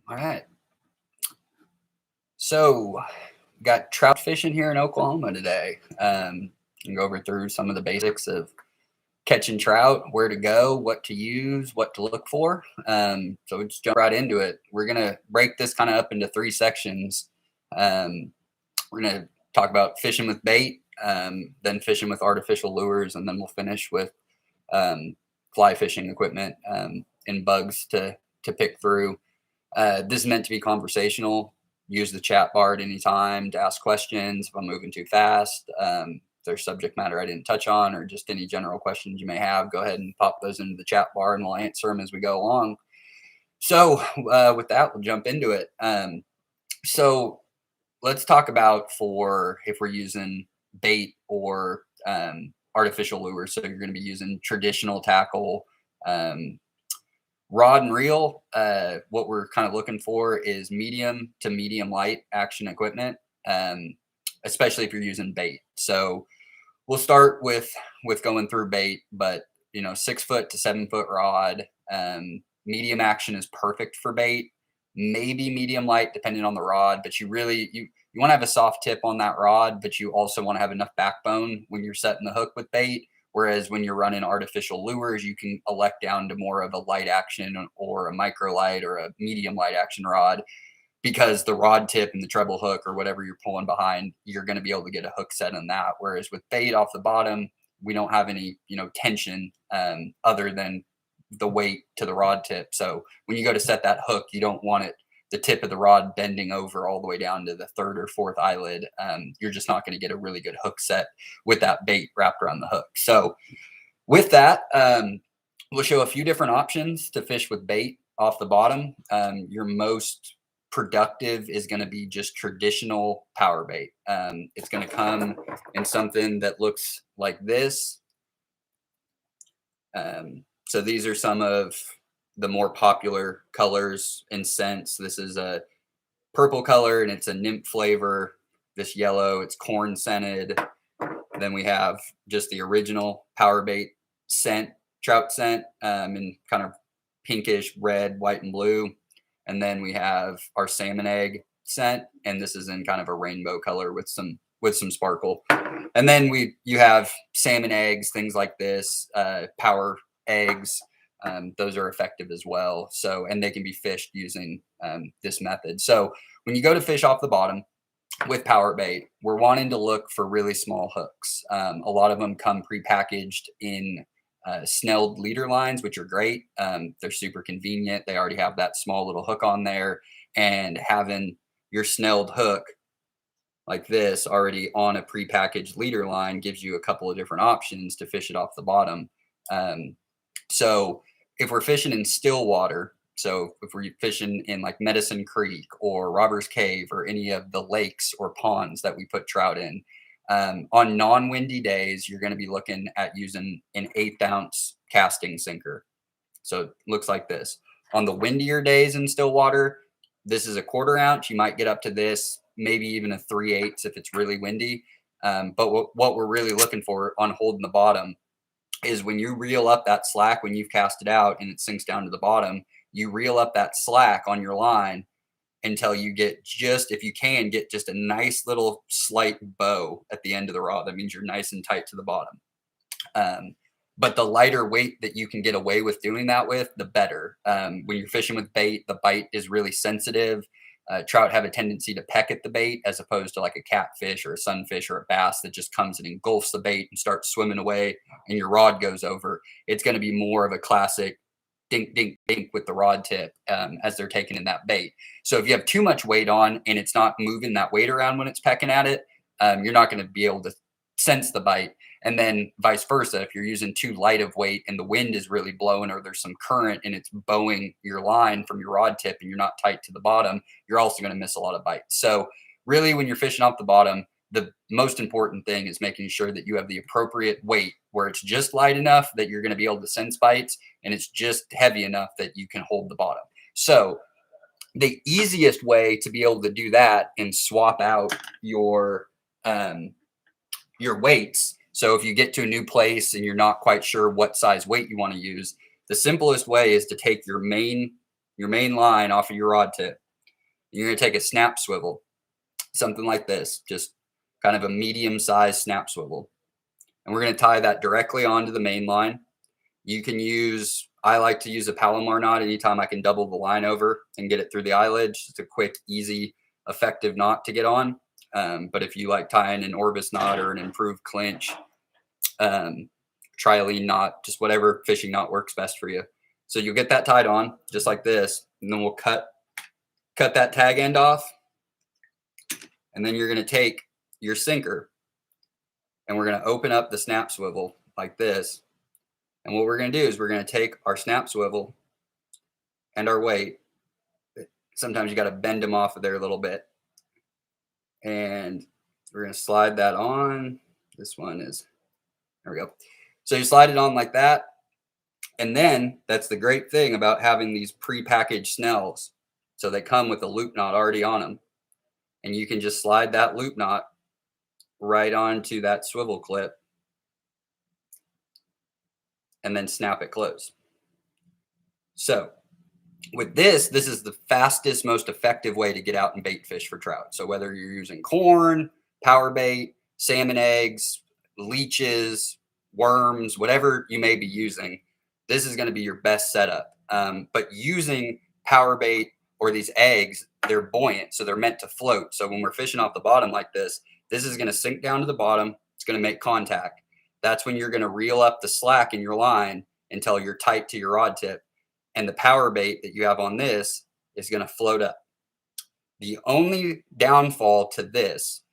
All right. So, got trout fishing here in Oklahoma today. And go over through some of the basics of catching trout, where to go, what to use, what to look for. So, we just jump right into it. We're going to break this kind of up into three sections. Um, we're going to talk about fishing with bait, then fishing with artificial lures, and then we'll finish with um, fly fishing equipment and bugs to pick through. This is meant to be conversational. Use the chat bar at any time to ask questions if I'm moving too fast. If there's subject matter I didn't touch on, or just any general questions you may have, go ahead and pop those into the chat bar and we'll answer them as we go along. So with that, we'll jump into it. So let's talk about for if we're using bait or artificial lures. So you're going to be using traditional tackle, rod and reel. What we're kind of looking for is medium to medium light action equipment, especially if you're using bait. So we'll start with going through bait, but 6 foot to 7 foot rod. Medium action is perfect for bait. Maybe medium light, depending on the rod. But you want to have a soft tip on that rod, but you also want to have enough backbone when you're setting the hook with bait. Whereas when you're running artificial lures, you can elect down to more of a light action or a micro light or a medium light action rod, because the rod tip and the treble hook or whatever you're pulling behind, you're going to be able to get a hook set on that. Whereas with bait off the bottom, we don't have any, tension other than the weight to the rod tip. So when you go to set that hook, you don't want the tip of the rod bending over all the way down to the third or fourth eyelid. You're just not going to get a really good hook set with that bait wrapped around the hook. So with that, we'll show a few different options to fish with bait off the bottom. Your most productive is going to be just traditional power bait. It's going to come in something that looks like this. So these are some of the more popular colors and scents. This is a purple color and it's a nymph flavor. This yellow, it's corn scented. Then we have just the original power bait scent, trout scent, in kind of pinkish red, white, and blue. And then we have our salmon egg scent, and this is in kind of a rainbow color with some sparkle. And then you have salmon eggs, things like this, power eggs. Those are effective as well. So, and they can be fished using this method. So when you go to fish off the bottom with power bait, we're wanting to look for really small hooks. A lot of them come prepackaged in snelled leader lines, which are great. They're super convenient. They already have that small little hook on there, and having your snelled hook like this already on a prepackaged leader line gives you a couple of different options to fish it off the bottom. So if we're fishing in still water, so if we're fishing in like Medicine Creek or Robbers Cave or any of the lakes or ponds that we put trout in, on non-windy days, you're going to be looking at using an 1/8 ounce casting sinker. So it looks like this. On the windier days in still water, this is a 1/4 ounce. You might get up to this, maybe even a 3/8 if it's really windy. But what we're really looking for on holding the bottom is when you reel up that slack, when you've cast it out and it sinks down to the bottom, you reel up that slack on your line until you get if you can, get just a nice little slight bow at the end of the rod. That means you're nice and tight to the bottom. But the lighter weight that you can get away with doing that with, the better. When you're fishing with bait, the bite is really sensitive. Trout have a tendency to peck at the bait as opposed to like a catfish or a sunfish or a bass that just comes and engulfs the bait and starts swimming away and your rod goes over. It's going to be more of a classic dink, dink, dink with the rod tip as they're taking in that bait. So if you have too much weight on and it's not moving that weight around when it's pecking at it, you're not going to be able to sense the bite. And then vice versa, if you're using too light of weight and the wind is really blowing or there's some current and it's bowing your line from your rod tip and you're not tight to the bottom, you're also going to miss a lot of bites. So really, when you're fishing off the bottom, the most important thing is making sure that you have the appropriate weight where it's just light enough that you're going to be able to sense bites and it's just heavy enough that you can hold the bottom. So the easiest way to be able to do that and swap out your weights. So if you get to a new place and you're not quite sure what size weight you want to use, the simplest way is to take your main your main line off of your rod tip. You're going to take a snap swivel, something like this, just kind of a medium-sized snap swivel. And we're going to tie that directly onto the main line. You can use, I like to use a Palomar knot anytime I can double the line over and get it through the eyelid. Just a quick, easy, effective knot to get on. But if you like tying an Orvis knot or an improved clinch, trilene knot, just whatever fishing knot works best for you. So you'll get that tied on just like this, and then we'll cut that tag end off. And then you're going to take your sinker and we're going to open up the snap swivel like this. And what we're going to do is we're going to take our snap swivel and our weight. Sometimes you got to bend them off of there a little bit. And we're going to slide that on. This one is, there we go. So you slide it on like that. And then that's the great thing about having these pre-packaged Snells. So they come with a loop knot already on them. And you can just slide that loop knot right onto that swivel clip and then snap it closed. So with this is the fastest, most effective way to get out and bait fish for trout. So whether you're using corn, power bait, salmon eggs, leeches, worms, whatever you may be using, this is going to be your best setup. But using power bait or these eggs, they're buoyant, so they're meant to float. So when we're fishing off the bottom like this is going to sink down to the bottom. It's going to make contact. That's when you're going to reel up the slack in your line until you're tight to your rod tip. And the power bait that you have on this is going to float up. The only downfall to this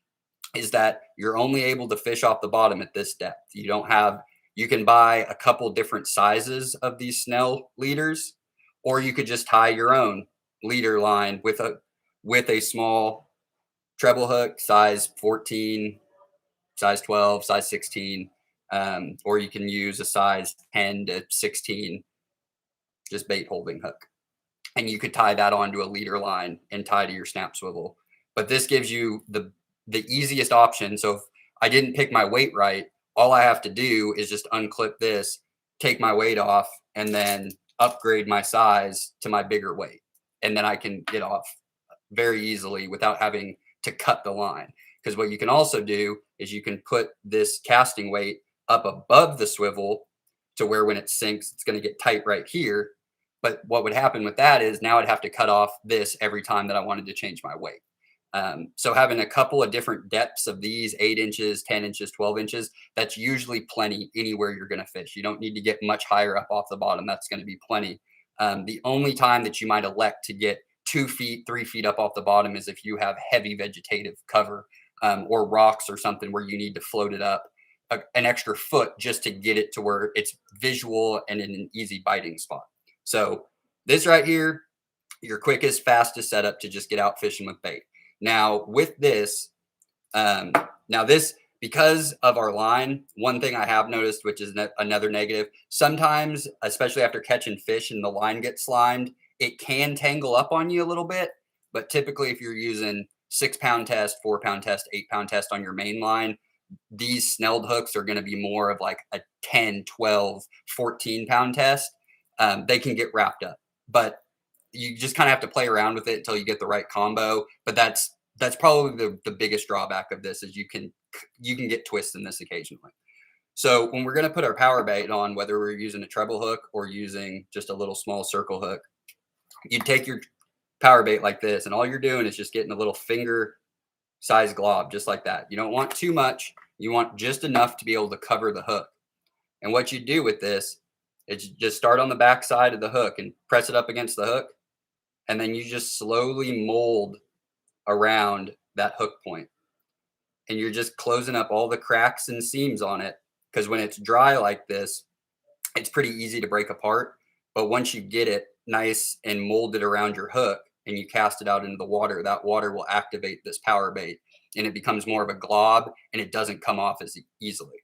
is that you're only able to fish off the bottom at this depth. You can buy a couple different sizes of these Snell leaders, or you could just tie your own leader line with a small treble hook, size 14, size 12, size 16, or you can use a size 10 to 16, just bait holding hook. And you could tie that onto a leader line and tie to your snap swivel. But this gives you the easiest option. So if I didn't pick my weight right, all I have to do is just unclip this, take my weight off, and then upgrade my size to my bigger weight. And then I can get off very easily without having to cut the line. Because what you can also do is you can put this casting weight up above the swivel to where when it sinks, it's going to get tight right here. But what would happen with that is now I'd have to cut off this every time that I wanted to change my weight. So having a couple of different depths of these, 8 inches, 10 inches, 12 inches, that's usually plenty anywhere you're going to fish. You don't need to get much higher up off the bottom. That's going to be plenty. The only time that you might elect to get 2 feet, 3 feet up off the bottom is if you have heavy vegetative cover or rocks or something where you need to float it up an extra foot just to get it to where it's visual and in an easy biting spot. So this right here, your quickest, fastest setup to just get out fishing with bait. Now with this, because of our line, one thing I have noticed, which is another negative, sometimes, especially after catching fish and the line gets slimed, it can tangle up on you a little bit. But typically if you're using 6-pound test, 4-pound test, 8-pound test on your main line, these snelled hooks are going to be more of like a 10, 12, 14-pound test. They can get wrapped up, but you just kind of have to play around with it until you get the right combo. But that's probably the biggest drawback of this is you can get twists in this occasionally. So when we're going to put our power bait on, whether we're using a treble hook or using just a little small circle hook, you take your power bait like this, and all you're doing is just getting a little finger size glob, just like that. You don't want too much. You want just enough to be able to cover the hook. And what you do with this is you just start on the back side of the hook and press it up against the hook. And then you just slowly mold around that hook point. And you're just closing up all the cracks and seams on it. Because when it's dry like this, it's pretty easy to break apart. But once you get it nice and molded around your hook and you cast it out into the water, that water will activate this power bait and it becomes more of a glob and it doesn't come off as easily.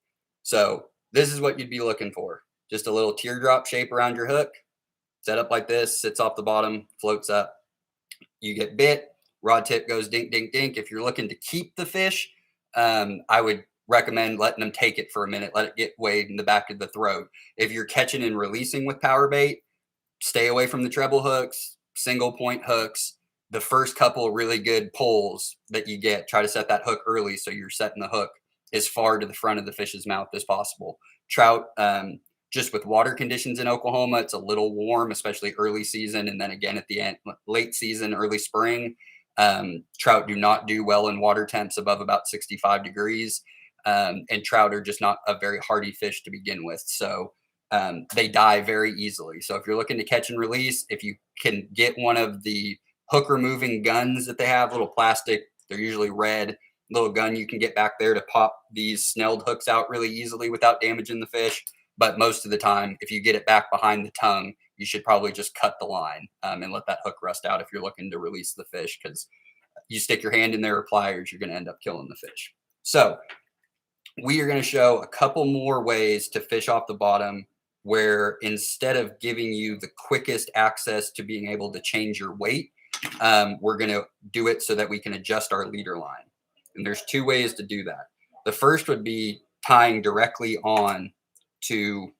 So this is what you'd be looking for. Just a little teardrop shape around your hook, set up like this, sits off the bottom, floats up. You get bit, rod tip goes dink, dink, dink. If you're looking to keep the fish, I would recommend letting them take it for a minute, let it get weighed in the back of the throat. If you're catching and releasing with power bait, stay away from the treble hooks, single point hooks. The first couple really good pulls that you get, try to set that hook early so you're setting the hook as far to the front of the fish's mouth as possible. Trout, just with water conditions in Oklahoma, it's a little warm, especially early season, and then again at the end, late season, early spring. Trout do not do well in water temps above about 65 degrees, and trout are just not a very hardy fish to begin with. So they die very easily. So if you're looking to catch and release, if you can get one of the hook removing guns that they have, little plastic, they're usually red, little gun you can get back there to pop these snelled hooks out really easily without damaging the fish. But most of the time, if you get it back behind the tongue, you should probably just cut the line and let that hook rust out if you're looking to release the fish, because you stick your hand in there with pliers, you're going to end up killing the fish. So we are going to show a couple more ways to fish off the bottom where instead of giving you the quickest access to being able to change your weight, we're going to do it so that we can adjust our leader line. And there's two ways to do that. The first would be tying directly on to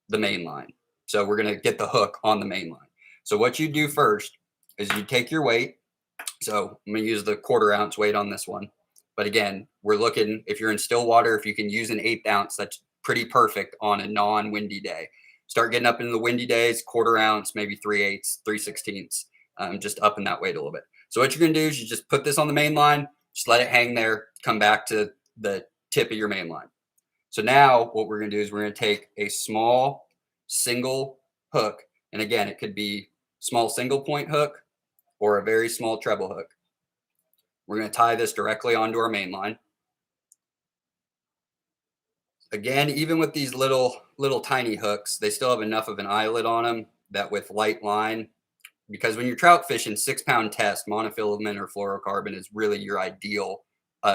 the main line. So we're going to get the hook on the main line. So what you do first is you take your weight. So I'm going to use the 1/4 ounce weight on this one. But again, we're looking, if you're in still water, if you can use an 1/8 ounce, that's pretty perfect on a non-windy day. Start getting up into the windy days, 1/4 ounce, maybe 3/8, 3/16, just up in that weight a little bit. So what you're going to do is you just put this on the main line, just let it hang there, come back to the tip of your main line. So now what we're going to do is we're going to take a small single hook. And again, it could be small single point hook or a very small treble hook. We're going to tie this directly onto our main line. Again, even with these little tiny hooks, they still have enough of an eyelet on them that with light line, because when you're trout fishing, 6-pound test, monofilament or fluorocarbon is really your ideal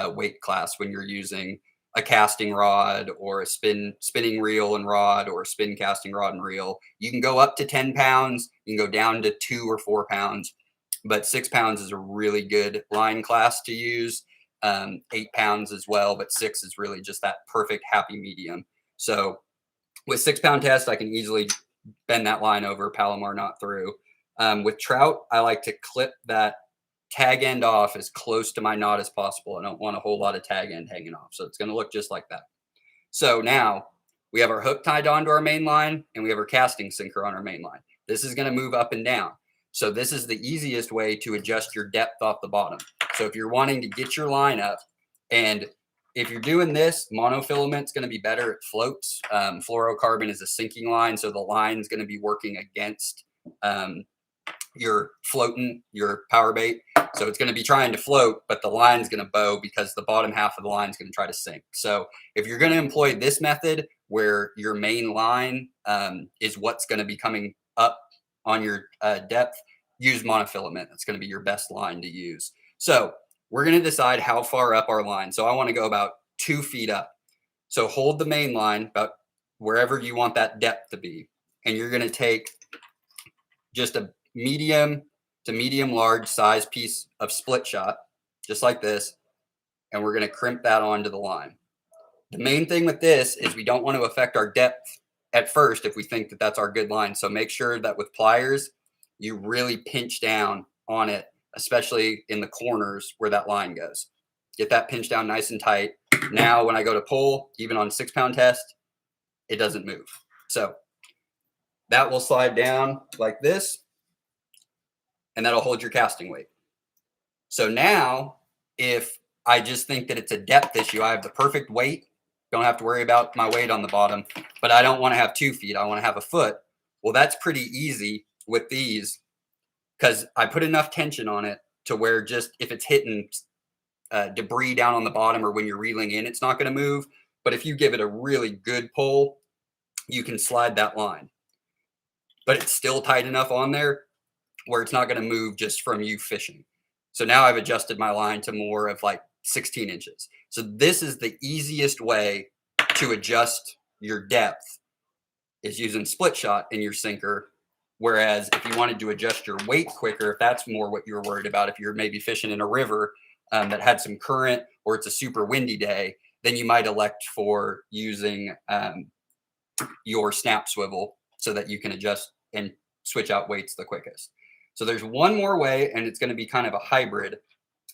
weight class when you're using a casting rod or a spinning reel and rod or a spin casting rod and reel. You can go up to 10 pounds, you can go down to 2 or 4 pounds, but 6 pounds is a really good line class to use. 8 pounds as well, but 6 is really just that perfect happy medium. So with 6-pound test, I can easily bend that line over, Palomar knot through. With trout, I like to clip that tag end off as close to my knot as possible. I don't want a whole lot of tag end hanging off. So it's going to look just like that. So now we have our hook tied onto our main line and we have our casting sinker on our main line. This is going to move up and down. So this is the easiest way to adjust your depth off the bottom. So if you're wanting to get your line up, and if you're doing this, monofilament's going to be better. It floats. Fluorocarbon is a sinking line. So the line's going to be working against your floating, your power bait. So it's going to be trying to float, but the line's going to bow because the bottom half of the line is going to try to sink. So if you're going to employ this method where your main line is what's going to be coming up on your depth, use monofilament. That's going to be your best line to use. So we're going to decide how far up our line. So I want to go about 2 feet up. So hold the main line about wherever you want that depth to be. And you're going to take just a medium to medium large size piece of split shot, just like this. And we're going to crimp that onto the line. The main thing with this is we don't want to affect our depth at first if we think that that's our good line. So make sure that with pliers, you really pinch down on it, especially in the corners where that line goes. Get that pinched down nice and tight. Now, when I go to pull, even on 6-pound test, it doesn't move. So that will slide down like this, and that'll hold your casting weight. So now, if I just think that it's a depth issue, I have the perfect weight, don't have to worry about my weight on the bottom, but I don't want to have 2 feet. I want to have a foot. Well, that's pretty easy with these because I put enough tension on it to where just if it's hitting debris down on the bottom or when you're reeling in, it's not going to move. But if you give it a really good pull, you can slide that line. But it's still tight enough on there where it's not going to move just from you fishing. So now I've adjusted my line to more of like 16 inches. So this is the easiest way to adjust your depth is using split shot in your sinker. Whereas if you wanted to adjust your weight quicker, if that's more what you're worried about, if you're maybe fishing in a river that had some current or it's a super windy day, then you might elect for using your snap swivel so that you can adjust and switch out weights the quickest. So there's one more way, and it's going to be kind of a hybrid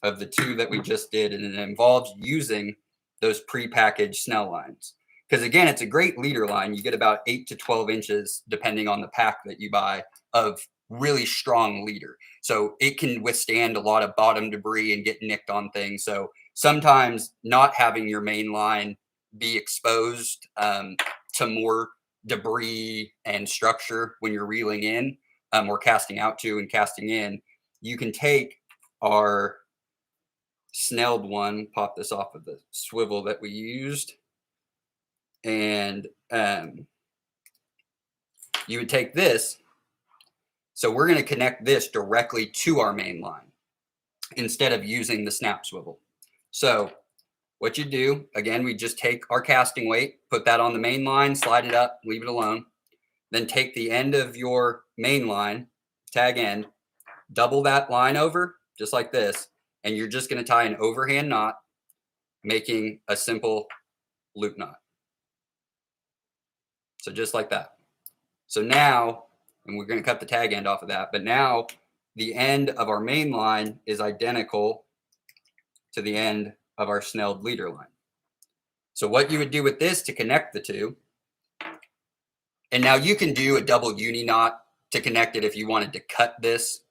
of the two that we just did, and it involves using those prepackaged Snell lines. Because again, it's a great leader line. You get about 8 to 12 inches, depending on the pack that you buy, of really strong leader. So it can withstand a lot of bottom debris and get nicked on things. So sometimes not having your main line be exposed to more debris and structure when you're reeling in or casting out to and casting in, you can take our snelled one, pop this off of the swivel that we used, and you would take this. So we're going to connect this directly to our main line instead of using the snap swivel. So what you do, again, we just take our casting weight, put that on the main line, slide it up, leave it alone. Then take the end of your main line, tag end, double that line over just like this, and you're just going to tie an overhand knot, making a simple loop knot. So just like that. So now, and we're going to cut the tag end off of that, but now the end of our main line is identical to the end of our snelled leader line. So what you would do with this to connect the two, and now you can do a double uni knot to connect it if you wanted to cut this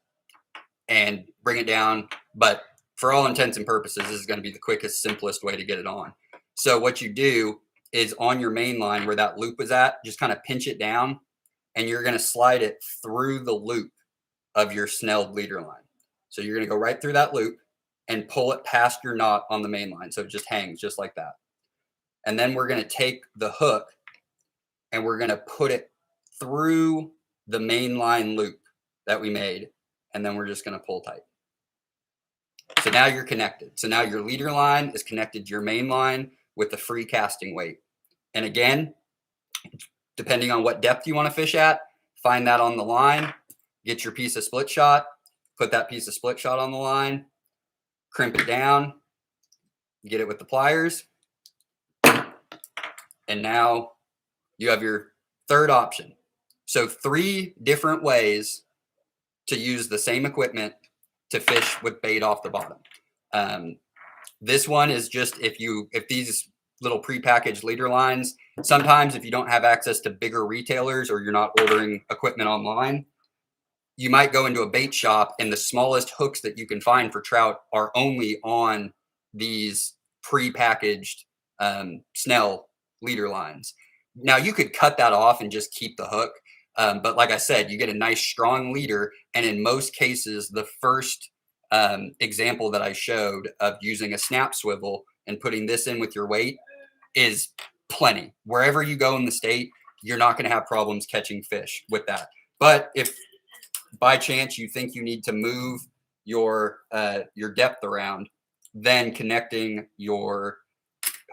and bring it down, but for all intents and purposes, this is going to be the quickest, simplest way to get it on. So what you do is on your main line where that loop is at, just kind of pinch it down, and you're going to slide it through the loop of your snelled leader line. So you're going to go right through that loop and pull it past your knot on the main line. So it just hangs just like that. And then we're going to take the hook and we're going to put it through the main line loop that we made. And then we're just going to pull tight. So now you're connected. So now your leader line is connected to your main line with the free casting weight. And again, depending on what depth you want to fish at, find that on the line, get your piece of split shot, put that piece of split shot on the line, crimp it down, get it with the pliers. And now you have your third option. So 3 different ways to use the same equipment to fish with bait off the bottom. This one is just if these little prepackaged leader lines, sometimes if you don't have access to bigger retailers or you're not ordering equipment online, you might go into a bait shop and the smallest hooks that you can find for trout are only on these prepackaged Snell leader lines. Now you could cut that off and just keep the hook. But like I said, you get a nice strong leader. And in most cases, the first example that I showed of using a snap swivel and putting this in with your weight is plenty. Wherever you go in the state, you're not going to have problems catching fish with that. But if by chance you think you need to move your depth around, then connecting your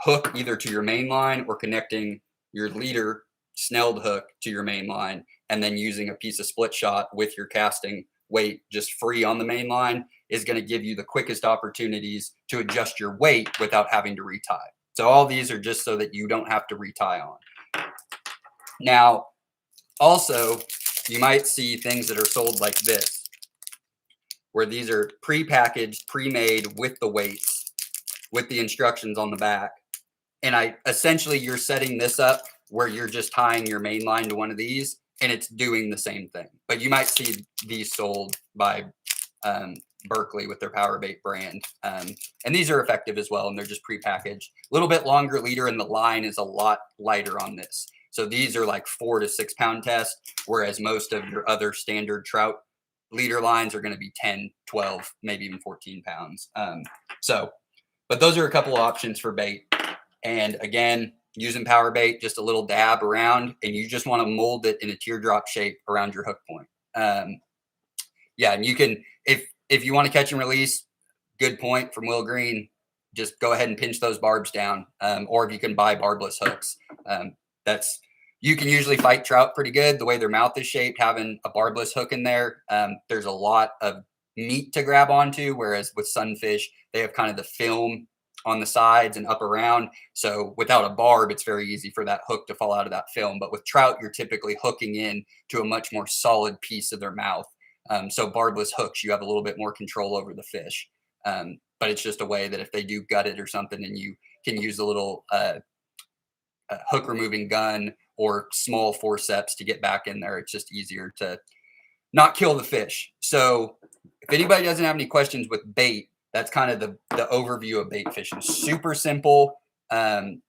hook either to your main line or connecting your leader snelled hook to your main line and then using a piece of split shot with your casting weight just free on the main line is going to give you the quickest opportunities to adjust your weight without having to retie. So all these are just so that you don't have to retie on. Now, also, you might see things that are sold like this, where these are pre-packaged, pre-made with the weights, with the instructions on the back. And essentially you're setting this up where you're just tying your main line to one of these and it's doing the same thing. But you might see these sold by Berkeley with their Power Bait brand. And these are effective as well, and they're just prepackaged. A little bit longer leader, and the line is a lot lighter on this. So these are like 4 to 6 pound test, whereas most of your other standard trout leader lines are going to be 10, 12, maybe even 14 pounds. But those are a couple of options for bait. And again, using Power Bait, just a little dab around, and you just want to mold it in a teardrop shape around your hook point. Yeah, and you can, if you want to catch and release, good point from Will Green, just go ahead and pinch those barbs down. Or if you can buy barbless hooks, you can usually fight trout pretty good. The way their mouth is shaped, having a barbless hook in there, there's a lot of meat to grab onto, whereas with sunfish, they have kind of the film on the sides and up around. So without a barb, it's very easy for that hook to fall out of that film. But with trout, you're typically hooking in to a much more solid piece of their mouth. So barbless hooks, you have a little bit more control over the fish. But it's just a way that if they do gut it or something, and you can use a little hook removing gun or small forceps to get back in there, it's just easier to not kill the fish. So if anybody doesn't have any questions with bait, that's kind of the overview of bait fishing. Super simple.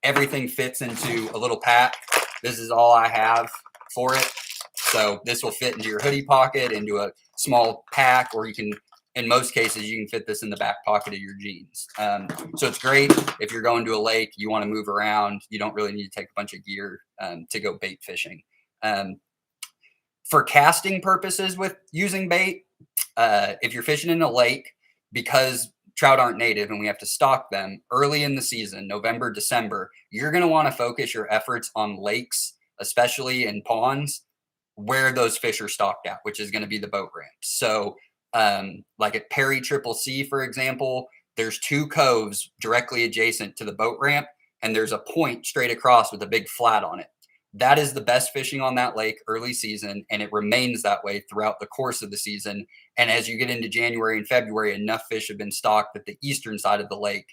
Everything fits into a little pack. This is all I have for it. So this will fit into your hoodie pocket, into a small pack, or you can, in most cases, you can fit this in the back pocket of your jeans. So it's great if you're going to a lake, you want to move around, you don't really need to take a bunch of gear to go bait fishing. For casting purposes with using bait, if you're fishing in a lake, because trout aren't native and we have to stock them early in the season, November, December, you're going to want to focus your efforts on lakes, especially in ponds, where those fish are stocked at, which is going to be the boat ramps. So like at Perry Triple C, for example, there's 2 coves directly adjacent to the boat ramp, and there's a point straight across with a big flat on it. That is the best fishing on that lake early season, and it remains that way throughout the course of the season. And as you get into January and February, enough fish have been stocked that the eastern side of the lake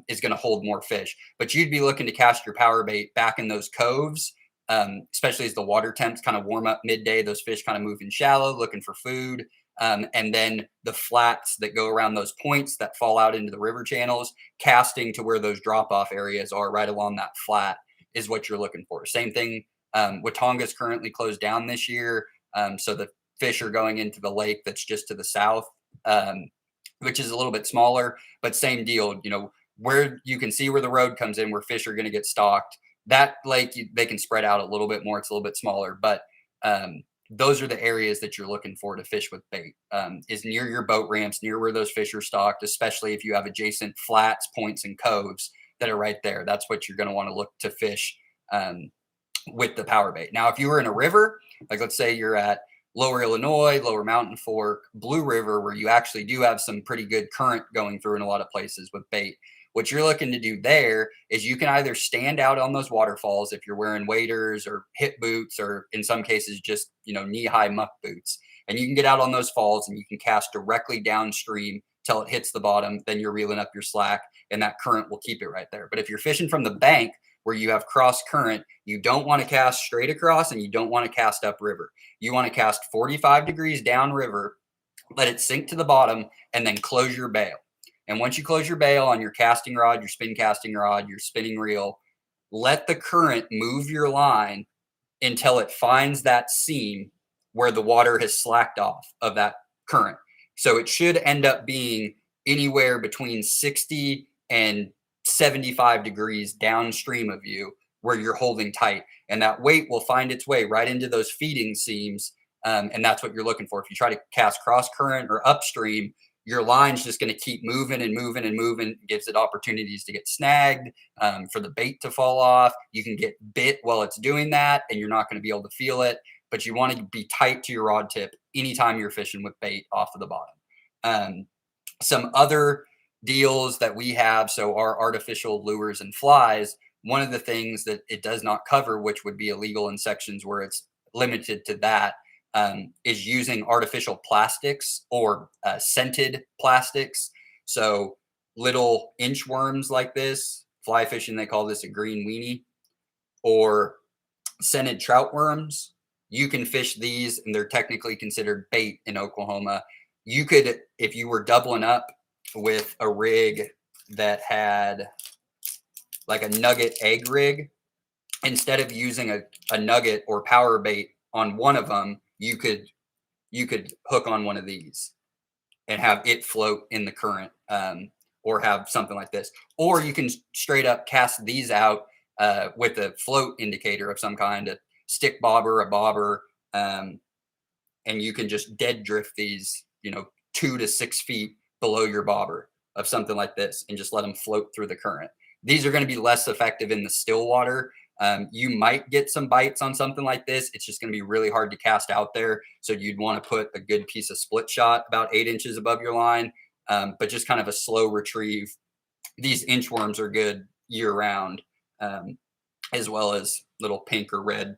is going to hold more fish. But you'd be looking to cast your power bait back in those coves, especially as the water temps kind of warm up midday. Those fish kind of move in shallow, looking for food. And then the flats that go around those points that fall out into the river channels, casting to where those drop-off areas are right along that flat is what you're looking for. Same thing, Watonga's currently closed down this year. So the fish are going into the lake that's just to the south, which is a little bit smaller, but same deal, you know, where you can see where the road comes in, where fish are going to get stocked. That lake, they can spread out a little bit more. It's a little bit smaller, but those are the areas that you're looking for to fish with bait, is near your boat ramps, near where those fish are stocked, especially if you have adjacent flats, points, and coves that are right there. That's what you're going to want to look to fish with the power bait. Now, if you were in a river, like let's say you're at Lower Illinois, Lower Mountain Fork, Blue River, where you actually do have some pretty good current going through in a lot of places with bait, what you're looking to do there is you can either stand out on those waterfalls if you're wearing waders or hip boots, or in some cases just, you know, knee-high muck boots, and you can get out on those falls and you can cast directly downstream till it hits the bottom. Then you're reeling up your slack and that current will keep it right there. But if you're fishing from the bank where you have cross current, you don't want to cast straight across and you don't want to cast upriver. You want to cast 45 degrees downriver, let it sink to the bottom, and then close your bail. And once you close your bail on your casting rod, your spin casting rod, your spinning reel, let the current move your line until it finds that seam where the water has slacked off of that current. So it should end up being anywhere between 60 and 75 degrees downstream of you where you're holding tight. And that weight will find its way right into those feeding seams. And that's what you're looking for. If you try to cast cross current or upstream, your line's just going to keep moving and moving and moving. It gives it opportunities to get snagged, for the bait to fall off. You can get bit while it's doing that, and you're not going to be able to feel it. But you want to be tight to your rod tip anytime you're fishing with bait off of the bottom. Some other deals that we have, so our artificial lures and flies, one of the things that it does not cover, which would be illegal in sections where it's limited to that, is using artificial plastics or scented plastics. So little inch worms like this, fly fishing, they call this a green weenie, or scented trout worms. You can fish these and they're technically considered bait in Oklahoma. You could, if you were doubling up with a rig that had like a nugget egg rig, instead of using a nugget or power bait on one of them, you could hook on one of these and have it float in the current, or have something like this. Or you can straight up cast these out with a float indicator of some kind, a stick bobber, a bobber, and you can just dead drift these, 2 to 6 feet below your bobber of something like this and just let them float through the current. These are going to be less effective in the still water. You might get some bites on something like this. It's just going to be really hard to cast out there. So you'd want to put a good piece of split shot about 8 inches above your line, but just kind of a slow retrieve. These inch worms are good year round, as well as little pink or red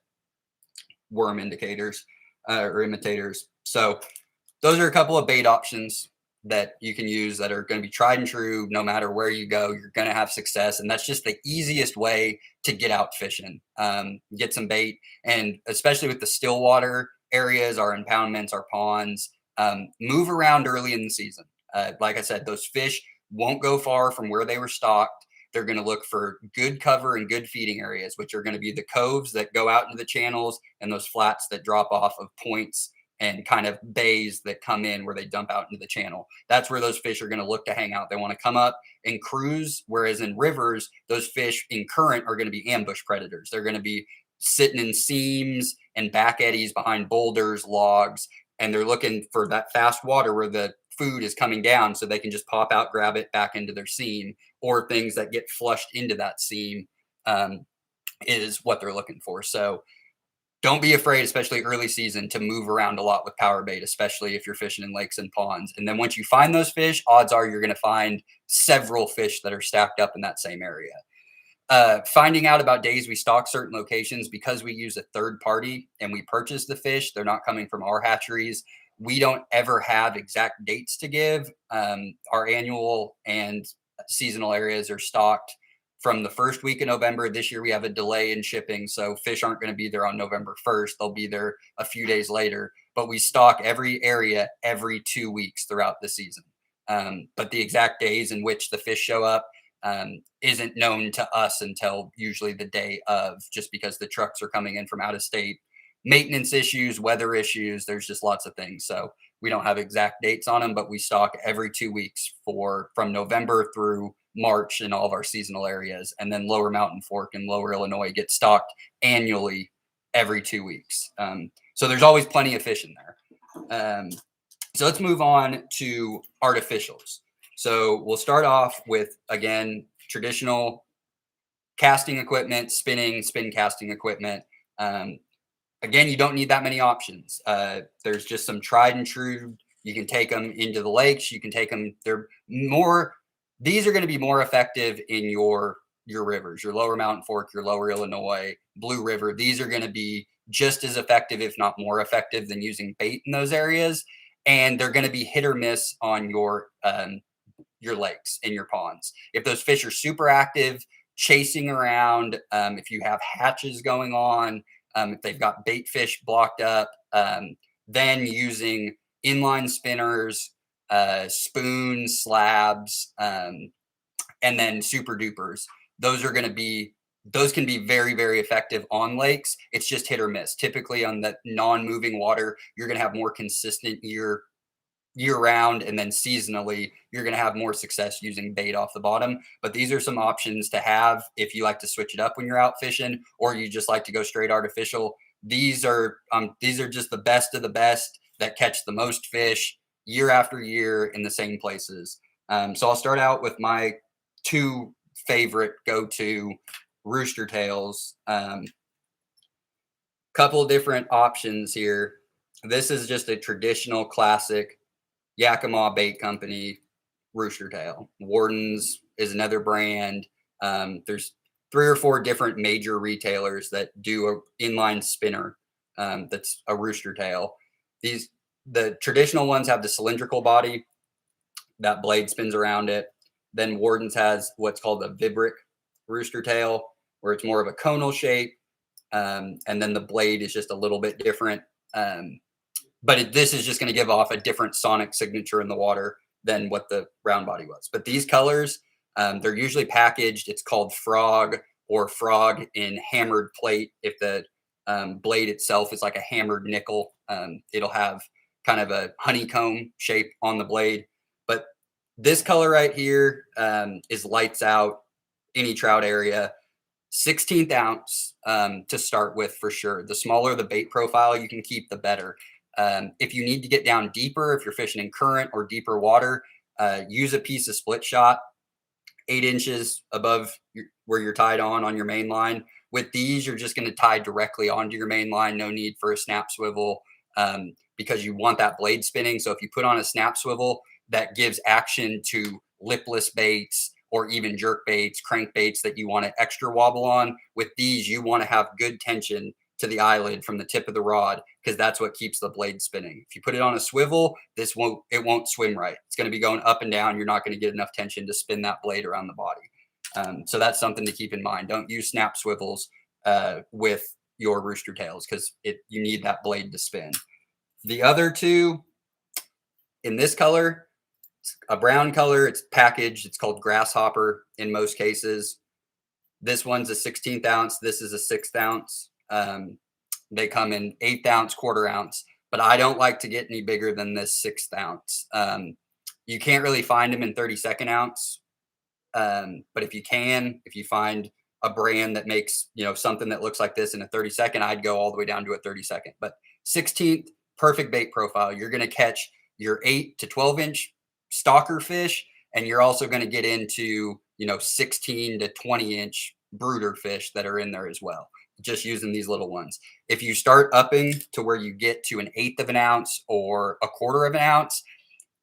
worm indicators or imitators. So those are a couple of bait options that you can use that are going to be tried and true. No matter where you go, you're going to have success. And that's just the easiest way to get out fishing. Get some bait. And especially with the still water areas, our impoundments, our ponds, move around early in the season. Like I said, those fish won't go far from where they were stocked. They're going to look for good cover and good feeding areas, which are going to be the coves that go out into the channels and those flats that drop off of points and kind of bays that come in where they dump out into the channel. That's where those fish are going to look to hang out. They want to come up and cruise, whereas in rivers, those fish in current are going to be ambush predators. They're going to be sitting in seams and back eddies behind boulders, logs, and they're looking for that fast water where the food is coming down so they can just pop out, grab it back into their seam, or things that get flushed into that seam is what they're looking for. So don't be afraid, especially early season, to move around a lot with power bait, especially if you're fishing in lakes and ponds. And then once you find those fish, odds are you're going to find several fish that are stacked up in that same area. Finding out about days we stock certain locations, because we use a third party and we purchase the fish, they're not coming from our hatcheries. We don't ever have exact dates to give. Our annual and seasonal areas are stocked from the first week of November. This year we have a delay in shipping, so fish aren't going to be there on November 1st. They'll be there a few days later, but we stock every area every 2 weeks throughout the season. But the exact days in which the fish show up isn't known to us until usually the day of, just because the trucks are coming in from out of state. Maintenance issues, weather issues, there's just lots of things. So we don't have exact dates on them, but we stock every 2 weeks from November through March in all of our seasonal areas. And then Lower Mountain Fork and Lower Illinois get stocked annually every 2 weeks. So there's always plenty of fish in there. So let's move on to artificials. So we'll start off with, again, traditional casting equipment, spin casting equipment. Again, you don't need that many options. There's just some tried and true. You can take them into the lakes. You can take them. These are going to be more effective in your rivers, your Lower Mountain Fork, your Lower Illinois, Blue River. These are going to be just as effective, if not more effective, than using bait in those areas. And they're going to be hit or miss on your lakes and your ponds. If those fish are super active, chasing around, if you have hatches going on, if they've got bait fish blocked up, then using inline spinners, spoons, slabs, and then super dupers. Those can be very, very effective on lakes. It's just hit or miss. Typically on the non-moving water, you're going to have more consistent year round, and then seasonally you're going to have more success using bait off the bottom. But these are some options to have if you like to switch it up when you're out fishing, or you just like to go straight artificial. These are just the best of the best that catch the most fish year after year in the same places. So I'll start out with my two favorite go-to Rooster Tails. Couple different options here. This is just a traditional classic Yakima Bait Company Rooster Tail. Warden's is another brand. There's 3 or 4 different major retailers that do an inline spinner that's a Rooster Tail. The traditional ones have the cylindrical body. That blade spins around it. Then Warden's has what's called a Vibric Rooster Tail, where it's more of a conal shape. And then the blade is just a little bit different. But this is just going to give off a different sonic signature in the water than what the round body was. But these colors, they're usually packaged. It's called frog or frog in hammered plate. If the blade itself is like a hammered nickel, it'll have kind of a honeycomb shape on the blade. But this color right here is lights out any trout area. 16th ounce to start with for sure. The smaller the bait profile you can keep, the better. If you need to get down deeper, if you're fishing in current or deeper water, use a piece of split shot 8 inches above where you're tied on your main line. With these, you're just going to tie directly onto your main line. No need for a snap swivel because you want that blade spinning. So if you put on a snap swivel, that gives action to lipless baits or even jerk baits, crank baits that you want to extra wobble on. With these, you want to have good tension to the eyelid from the tip of the rod, because that's what keeps the blade spinning. If you put it on a swivel, it won't swim right. It's going to be going up and down. You're not going to get enough tension to spin that blade around the body. So that's something to keep in mind. Don't use snap swivels with your Rooster Tails, because you need that blade to spin. The other two in this color, it's a brown color. It's packaged. It's called Grasshopper in most cases. This one's a 16th ounce. This is a 6th ounce. They come in 1/8 ounce, 1/4 ounce, but I don't like to get any bigger than this 6th ounce. You can't really find them in 32nd ounce. But if you find a brand that makes, something that looks like this in a 32nd, I'd go all the way down to a 32nd. But 16th, perfect bait profile. You're going to catch your 8 to 12 inch stalker fish, and you're also going to get into 16 to 20 inch brooder fish that are in there as well, just using these little ones. If you start upping to where you get to 1/8 of an ounce or 1/4 of an ounce,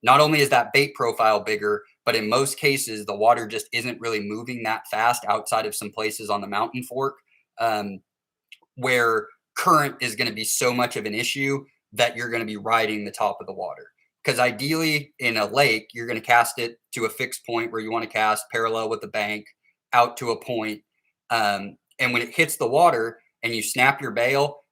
not only is that bait profile bigger, but in most cases the water just isn't really moving that fast outside of some places on the mountain fork, where current is going to be so much of an issue that you're going to be riding the top of the water. Because ideally in a lake, you're going to cast it to a fixed point where you want to cast parallel with the bank out to a point. And when it hits the water and you snap your bail,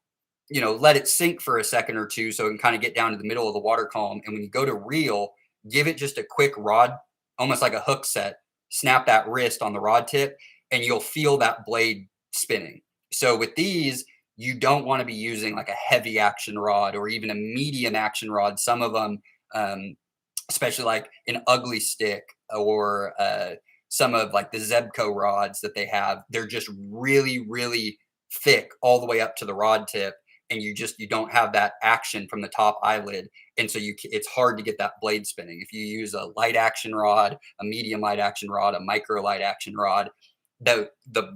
let it sink for a second or two so it can kind of get down to the middle of the water column. And when you go to reel, give it just a quick rod, almost like a hook set, snap that wrist on the rod tip, and you'll feel that blade spinning. So with these, you don't want to be using like a heavy action rod or even a medium action rod. Some of them, especially like an ugly stick or some of like the Zebco rods that they have, they're just really, really thick all the way up to the rod tip. And you don't have that action from the top eyelid. And so it's hard to get that blade spinning. If you use a light action rod, a medium light action rod, a micro light action rod, the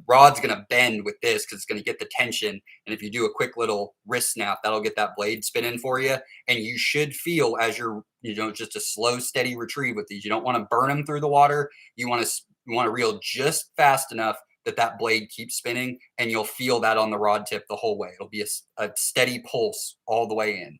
rod's going to bend with this because it's going to get the tension. And if you do a quick little wrist snap, that'll get that blade spinning for you. And you should feel as you're, just a slow, steady retrieve with these. You don't want to burn them through the water. You want to reel just fast enough that blade keeps spinning, and you'll feel that on the rod tip the whole way. It'll be a steady pulse all the way in.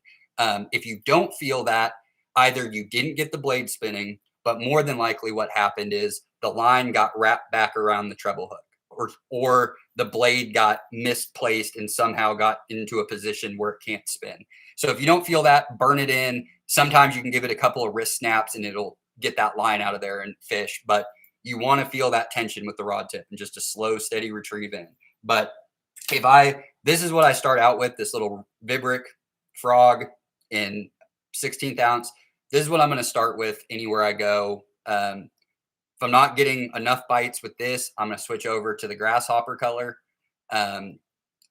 If you don't feel that, either you didn't get the blade spinning, but more than likely what happened is the line got wrapped back around the treble hook, or the blade got misplaced and somehow got into a position where it can't spin. So if you don't feel that, burn it in. Sometimes you can give it a couple of wrist snaps and it'll get that line out of there and fish. But you want to feel that tension with the rod tip and just a slow, steady retrieve in. But this is what I start out with, this little Vibrick frog in 16th ounce. This is what I'm going to start with anywhere I go. If I'm not getting enough bites with this, I'm going to switch over to the Grasshopper color. And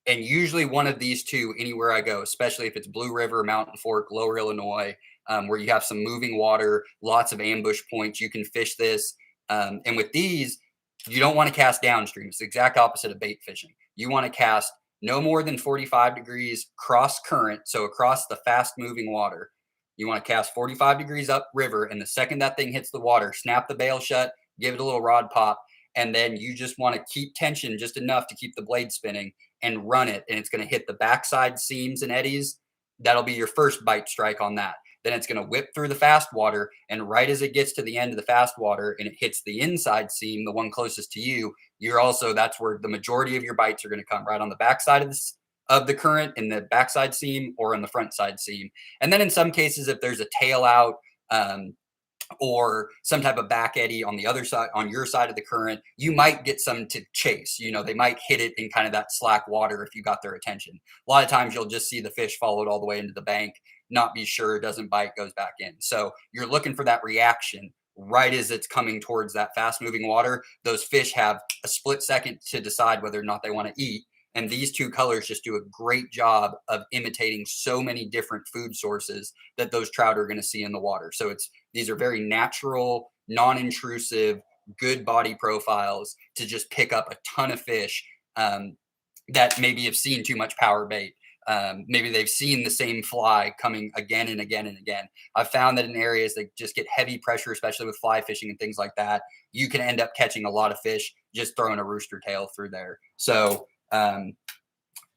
usually one of these two anywhere I go, especially if it's Blue River, Mountain Fork, Lower Illinois, where you have some moving water, lots of ambush points, you can fish this. And with these, you don't want to cast downstream. It's the exact opposite of bait fishing. You want to cast no more than 45 degrees cross current, so across the fast moving water. You want to cast 45 degrees upriver, and the second that thing hits the water, snap the bail shut, give it a little rod pop, and then you just want to keep tension just enough to keep the blade spinning and run it, and it's going to hit the backside seams and eddies. That'll be your first bite strike on that. Then it's going to whip through the fast water, and right as it gets to the end of the fast water and it hits the inside seam, the one closest to you, that's where the majority of your bites are going to come, right on the backside of the current in the backside seam or on the front side seam. And then in some cases, if there's a tail out or some type of back eddy on the other side, on your side of the current, you might get some to chase. They might hit it in kind of that slack water if you got their attention. A lot of times you'll just see the fish follow it all the way into the bank, not be sure, it doesn't bite, goes back in. So you're looking for that reaction right as it's coming towards that fast moving water. Those fish have a split second to decide whether or not they want to eat. And these two colors just do a great job of imitating so many different food sources that those trout are going to see in the water. So these are very natural, non-intrusive, good body profiles to just pick up a ton of fish that maybe have seen too much power bait. Maybe they've seen the same fly coming again and again and again. I've found that in areas that just get heavy pressure, especially with fly fishing and things like that, you can end up catching a lot of fish just throwing a rooster tail through there. So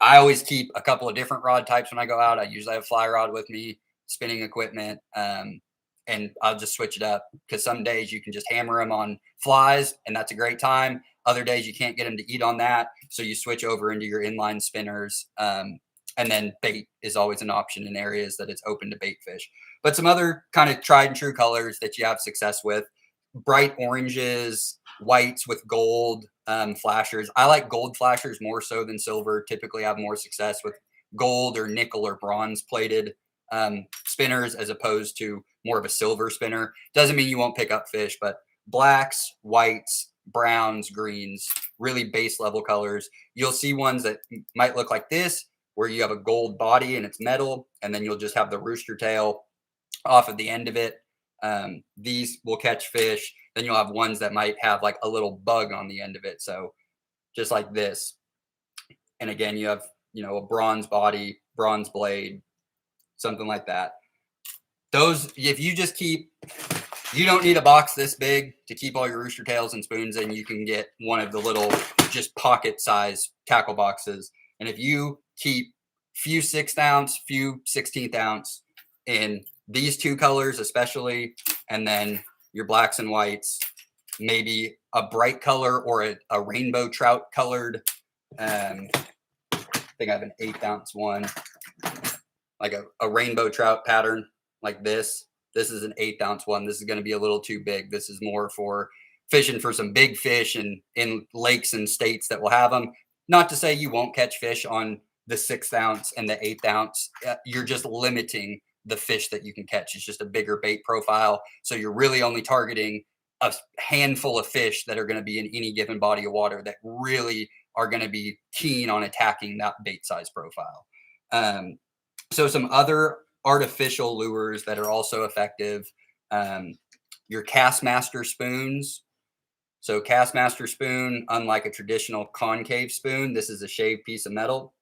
I always keep a couple of different rod types when I go out. I usually have fly rod with me, spinning equipment, and I'll just switch it up because some days you can just hammer them on flies, and that's a great time. Other days you can't get them to eat on that, so you switch over into your inline spinners. And then bait is always an option in areas that it's open to bait fish. But some other kind of tried and true colors that you have success with: bright oranges, whites with gold flashers. I like gold flashers more so than silver. Typically have more success with gold or nickel or bronze plated spinners as opposed to more of a silver spinner. Doesn't mean you won't pick up fish, but blacks, whites, browns, greens, really base level colors. You'll see ones that might look like this, where you have a gold body and it's metal, and then you'll just have the rooster tail off of the end of it. These will catch fish. Then you'll have ones that might have like a little bug on the end of it. So just like this. And again, you have, a bronze body, bronze blade, something like that. Those, if you just keep, you don't need a box this big to keep all your rooster tails and spoons in. You can get one of the little just pocket size tackle boxes. And if you keep few 6th ounce, few 16th ounce in these two colors especially, and then your blacks and whites, maybe a bright color or a rainbow trout colored. I think I have an 1/8 ounce one, like a rainbow trout pattern like this. This is an 1/8 ounce one. This is going to be a little too big. This is more for fishing for some big fish and in lakes and states that will have them. Not to say you won't catch fish on the 6th ounce and the 1/8 ounce. You're just limiting the fish that you can catch. It's just a bigger bait profile. So you're really only targeting a handful of fish that are going to be in any given body of water that really are going to be keen on attacking that bait size profile. So some other artificial lures that are also effective, your Castmaster spoons. So Castmaster spoon, unlike a traditional concave spoon, this is a shaved piece of metal.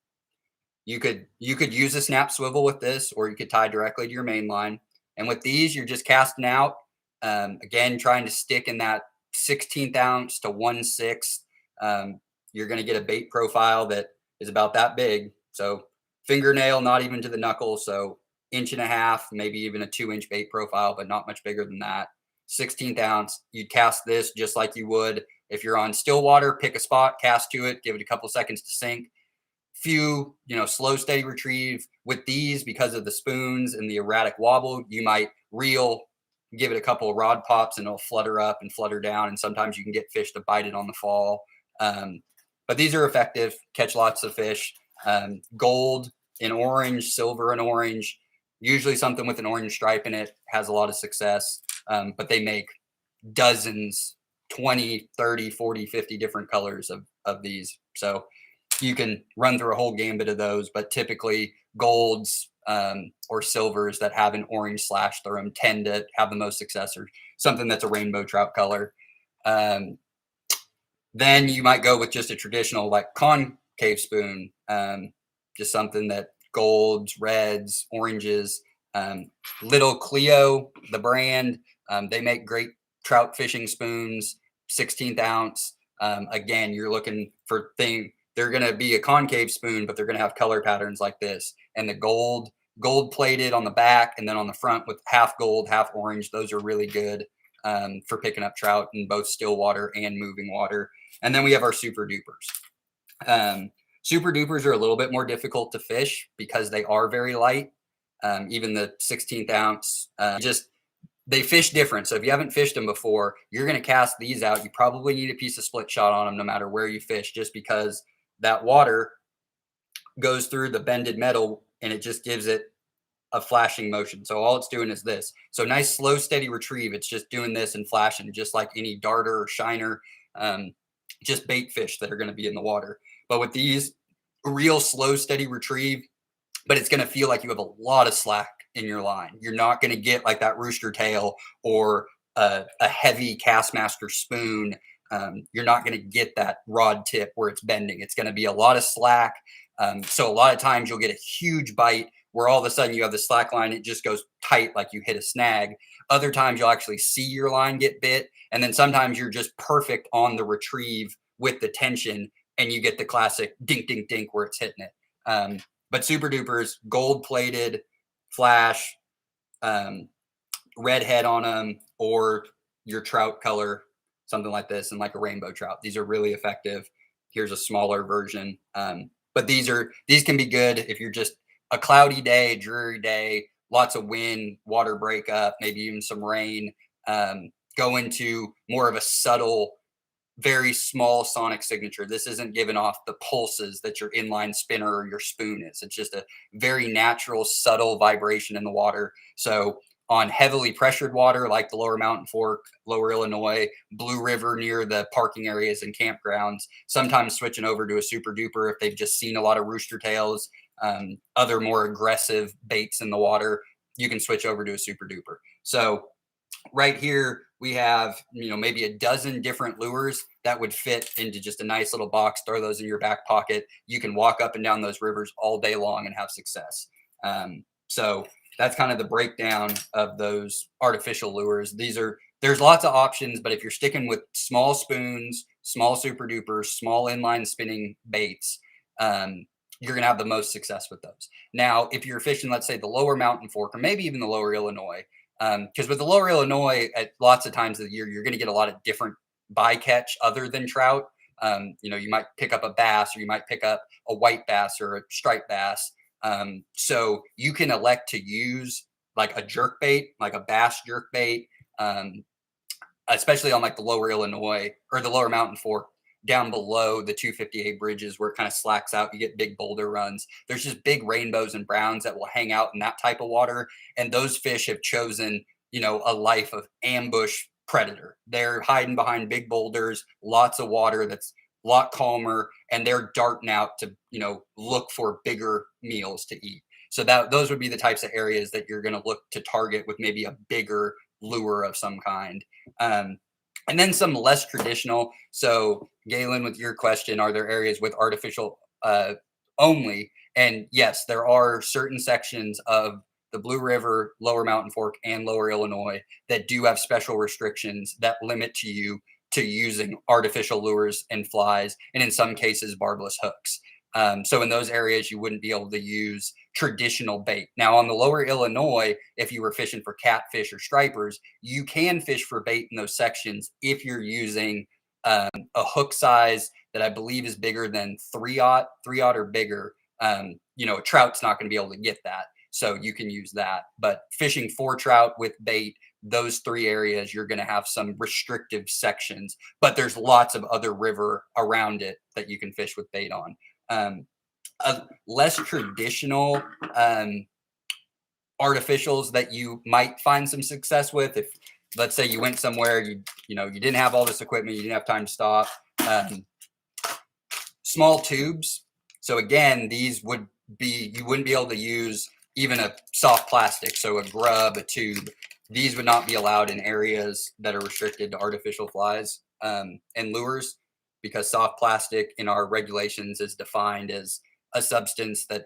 You could use a snap swivel with this, or you could tie directly to your main line. And with these, you're just casting out, again, trying to stick in that 16th ounce to 1/6. You're going to get a bait profile that is about that big. So fingernail, not even to the knuckle. So 1.5 inches, maybe even a 2-inch bait profile, but not much bigger than that. 16th ounce, you'd cast this just like you would if you're on still water. Pick a spot, cast to it, give it a couple seconds to sink. Few, slow, steady retrieve. With these, because of the spoons and the erratic wobble, you might reel, give it a couple of rod pops, and it'll flutter up and flutter down. And sometimes you can get fish to bite it on the fall. But these are effective, catch lots of fish. Gold and orange, silver and orange, usually something with an orange stripe in it has a lot of success. But they make dozens, 20, 30, 40, 50 different colors of these. So you can run through a whole gambit of those, but typically golds or silvers that have an orange slash through them tend to have the most success, or something that's a rainbow trout color. Then you might go with just a traditional like concave spoon, just something that golds, reds, oranges. Little Cleo, the brand, they make great trout fishing spoons, 16th ounce. Again, you're looking for things. They're going to be a concave spoon, but they're going to have color patterns like this. And the gold plated on the back, and then on the front with half gold, half orange. Those are really good for picking up trout in both still water and moving water. And then we have our super dupers. Super dupers are a little bit more difficult to fish because they are very light. Even the 16th ounce, they fish different. So if you haven't fished them before, you're going to cast these out. You probably need a piece of split shot on them no matter where you fish, just because that water goes through the bended metal and it just gives it a flashing motion. So all it's doing is this. So nice, slow, steady retrieve. It's just doing this and flashing, just like any darter or shiner, just bait fish that are going to be in the water. But with these, real slow, steady retrieve, but it's going to feel like you have a lot of slack in your line. You're not going to get like that rooster tail or a heavy Castmaster spoon. You're not going to get that rod tip where it's bending. It's going to be a lot of slack. So a lot of times you'll get a huge bite where all of a sudden you have the slack line. It just goes tight like you hit a snag. Other times you'll actually see your line get bit. And then sometimes you're just perfect on the retrieve with the tension, and you get the classic dink, dink, dink where it's hitting it. But super dupers, gold plated, flash, red head on them, or your trout color, something like this, and like a rainbow trout. These are really effective. Here's a smaller version. But these can be good if you're just a cloudy day, dreary day, lots of wind, water breakup, maybe even some rain. Go into more of a subtle, very small sonic signature. This isn't giving off the pulses that your inline spinner or your spoon is. It's just a very natural, subtle vibration in the water. So on heavily pressured water like the Lower Mountain Fork, Lower Illinois, Blue River near the parking areas and campgrounds, sometimes switching over to a super duper if they've just seen a lot of rooster tails, other more aggressive baits in the water, you can switch over to a super duper. So right here we have, maybe a dozen different lures that would fit into just a nice little box. Throw those in your back pocket. You can walk up and down those rivers all day long and have success. So that's kind of the breakdown of those artificial lures. There's lots of options, but if you're sticking with small spoons, small super dupers, small inline spinning baits, you're going to have the most success with those. Now, if you're fishing, let's say the Lower Mountain Fork, or maybe even the Lower Illinois, because with the Lower Illinois, at lots of times of the year, you're going to get a lot of different bycatch other than trout. You might pick up a bass, or you might pick up a white bass or a striped bass. So you can elect to use like a jerk bait, like a bass jerk bait, especially on like the Lower Illinois or the Lower Mountain Fork, down below the 258 bridges where it kind of slacks out. You get big boulder runs. There's just big rainbows and browns that will hang out in that type of water. And those fish have chosen, a life of ambush predator. They're hiding behind big boulders, lots of water that's a lot calmer, and they're darting out to, look for bigger meals to eat. So those would be the types of areas that you're going to look to target with maybe a bigger lure of some kind. And then some less traditional. So Galen, with your question, are there areas with artificial only? And yes, there are certain sections of the Blue River, Lower Mountain Fork, and Lower Illinois that do have special restrictions that limit you to using artificial lures and flies, and in some cases, barbless hooks. So in those areas, you wouldn't be able to use traditional bait. Now, on the Lower Illinois, if you were fishing for catfish or stripers, you can fish for bait in those sections if you're using a hook size that I believe is bigger than 3/0 or bigger. A trout's not going to be able to get that, so you can use that. But fishing for trout with bait, those three areas, you're going to have some restrictive sections, but there's lots of other river around it that you can fish with bait on. Less traditional artificials that you might find some success with, if let's say you went somewhere, you didn't have all this equipment, you didn't have time to stop. Small tubes. So again, these you wouldn't be able to use even a soft plastic, so a grub, a tube. These would not be allowed in areas that are restricted to artificial flies and lures, because soft plastic in our regulations is defined as a substance that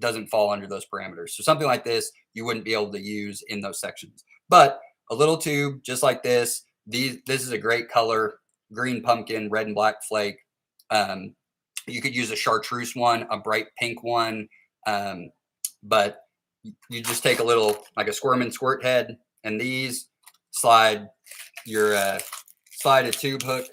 doesn't fall under those parameters. So something like this, you wouldn't be able to use in those sections. But a little tube just like this, this is a great color, green pumpkin, red and black flake. You could use a chartreuse one, a bright pink one, but you just take a little, like a squirm and squirt head, and these slide a tube hook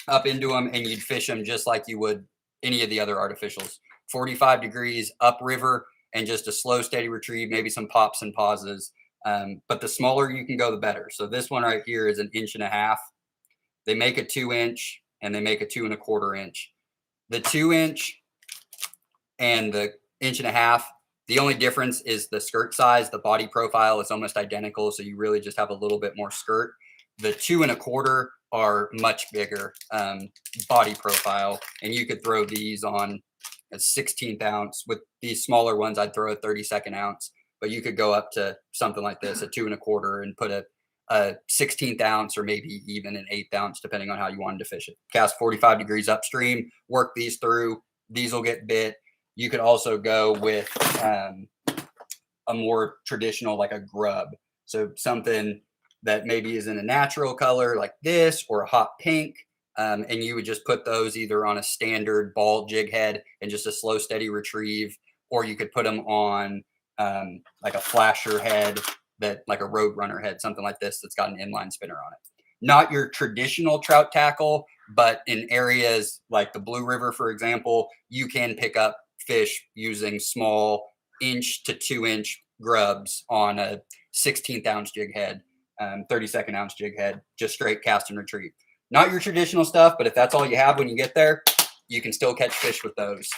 up into them, and you'd fish them just like you would any of the other artificials. 45 degrees upriver, and just a slow, steady retrieve, maybe some pops and pauses. But the smaller you can go, the better. So this one right here is 1.5 inches. They make a 2-inch, and they make a 2.25 inch. The 2-inch and the 1.5 inches, the only difference is the skirt size. The body profile is almost identical, so you really just have a little bit more skirt. The 2.25 are much bigger body profile, and you could throw these on a 16th ounce. With these smaller ones, I'd throw a 32nd ounce, but you could go up to something like this, a 2.25, and put a 16th ounce, or maybe even an 1/8 ounce, depending on how you wanted to fish it. Cast 45 degrees upstream, work these through. These will get bit. You could also go with a more traditional, like a grub. So something that maybe is in a natural color like this, or a hot pink, And you would just put those either on a standard ball jig head and just a slow, steady retrieve, or you could put them on like a flasher head, that like a road runner head, something like this that's got an inline spinner on it. Not your traditional trout tackle, but in areas like the Blue River, for example, you can pick up fish using small 1 to 2 inch grubs on a 16th ounce jig head, 32nd ounce jig head, just straight cast and retrieve. Not your traditional stuff, but if that's all you have when you get there, you can still catch fish with those.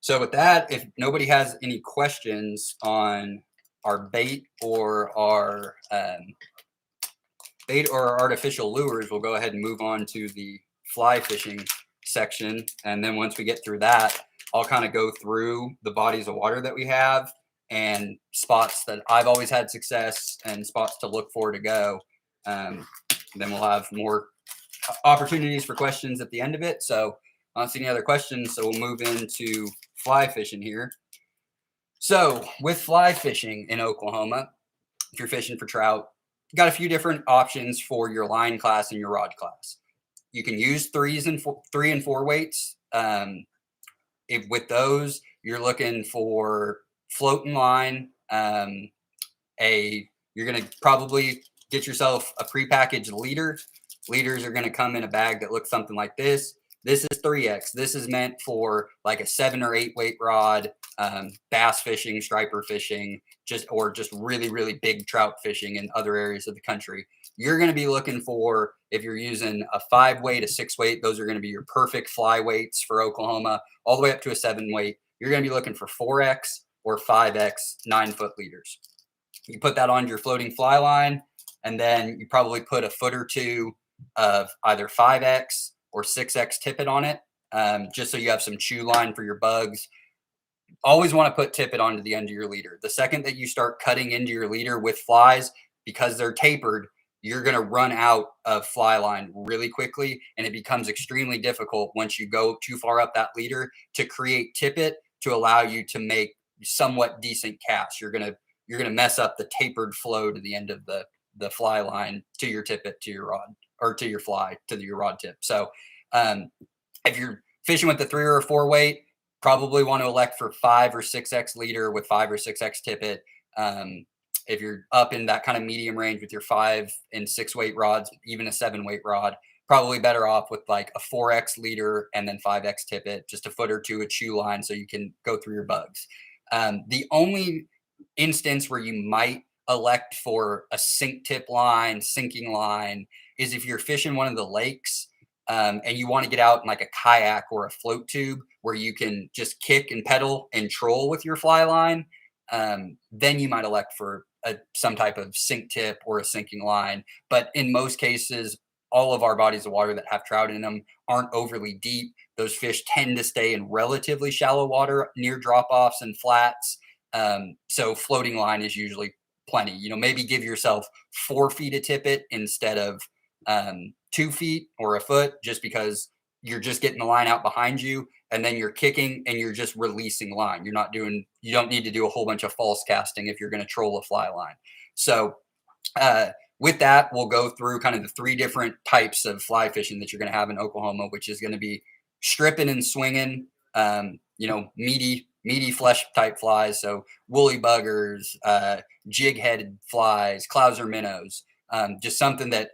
So with that, if nobody has any questions on our bait or our artificial lures, we'll go ahead and move on to the fly fishing section. And then once we get through that, I'll kind of go through the bodies of water that we have and spots that I've always had success and spots to look for to go. Then we'll have more opportunities for questions at the end of it. So I don't see any other questions. So we'll move into fly fishing here. So with fly fishing in Oklahoma, if you're fishing for trout, you got a few different options for your line class and your rod class. You can use 3 and 4 weights. With those, you're looking for floating line. You're going to probably get yourself a prepackaged leader. Leaders are going to come in a bag that looks something like this. This is 3X. This is meant for like a 7 or 8 weight rod, bass fishing, striper fishing, just really, really big trout fishing in other areas of the country. You're going to be looking for, if you're using a 5 weight, a 6 weight, those are going to be your perfect fly weights for Oklahoma, all the way up to a 7 weight. You're going to be looking for 4X or 5X 9-foot leaders. You put that on your floating fly line, and then you probably put a foot or two of either 5X or 6X tippet on it, just so you have some chew line for your bugs. Always want to put tippet onto the end of your leader. The second that you start cutting into your leader with flies, because they're tapered, you're going to run out of fly line really quickly, and it becomes extremely difficult once you go too far up that leader to create tippet to allow you to make somewhat decent casts. You're going to mess up the tapered flow to the end of the fly line to your tippet, to your rod, or to your fly, to your rod tip. So if you're fishing with the 3 or 4 weight, probably want to elect for 5 or 6X leader with 5 or 6X tippet. If you're up in that kind of medium range with your 5 and 6 weight rods, even a 7 weight rod, probably better off with like a 4X leader and then 5X tippet, just a foot or two of chew line so you can go through your bugs. The only instance where you might elect for a sink tip line, sinking line, is if you're fishing one of the lakes and you want to get out in like a kayak or a float tube where you can just kick and pedal and troll with your fly line. Then you might elect for some type of sink tip or a sinking line. But in most cases, all of our bodies of water that have trout in them aren't overly deep. Those fish tend to stay in relatively shallow water near drop-offs and flats. So floating line is usually plenty. Maybe give yourself 4 feet of tippet instead of 2 feet or a foot, just because you're just getting the line out behind you, and then you're kicking and you're just releasing line. You don't need to do a whole bunch of false casting if you're going to troll a fly line. So with that, we'll go through kind of the 3 different types of fly fishing that you're going to have in Oklahoma, which is going to be stripping and swinging, meaty flesh type flies. So woolly buggers, jig headed flies, clouser minnows, just something that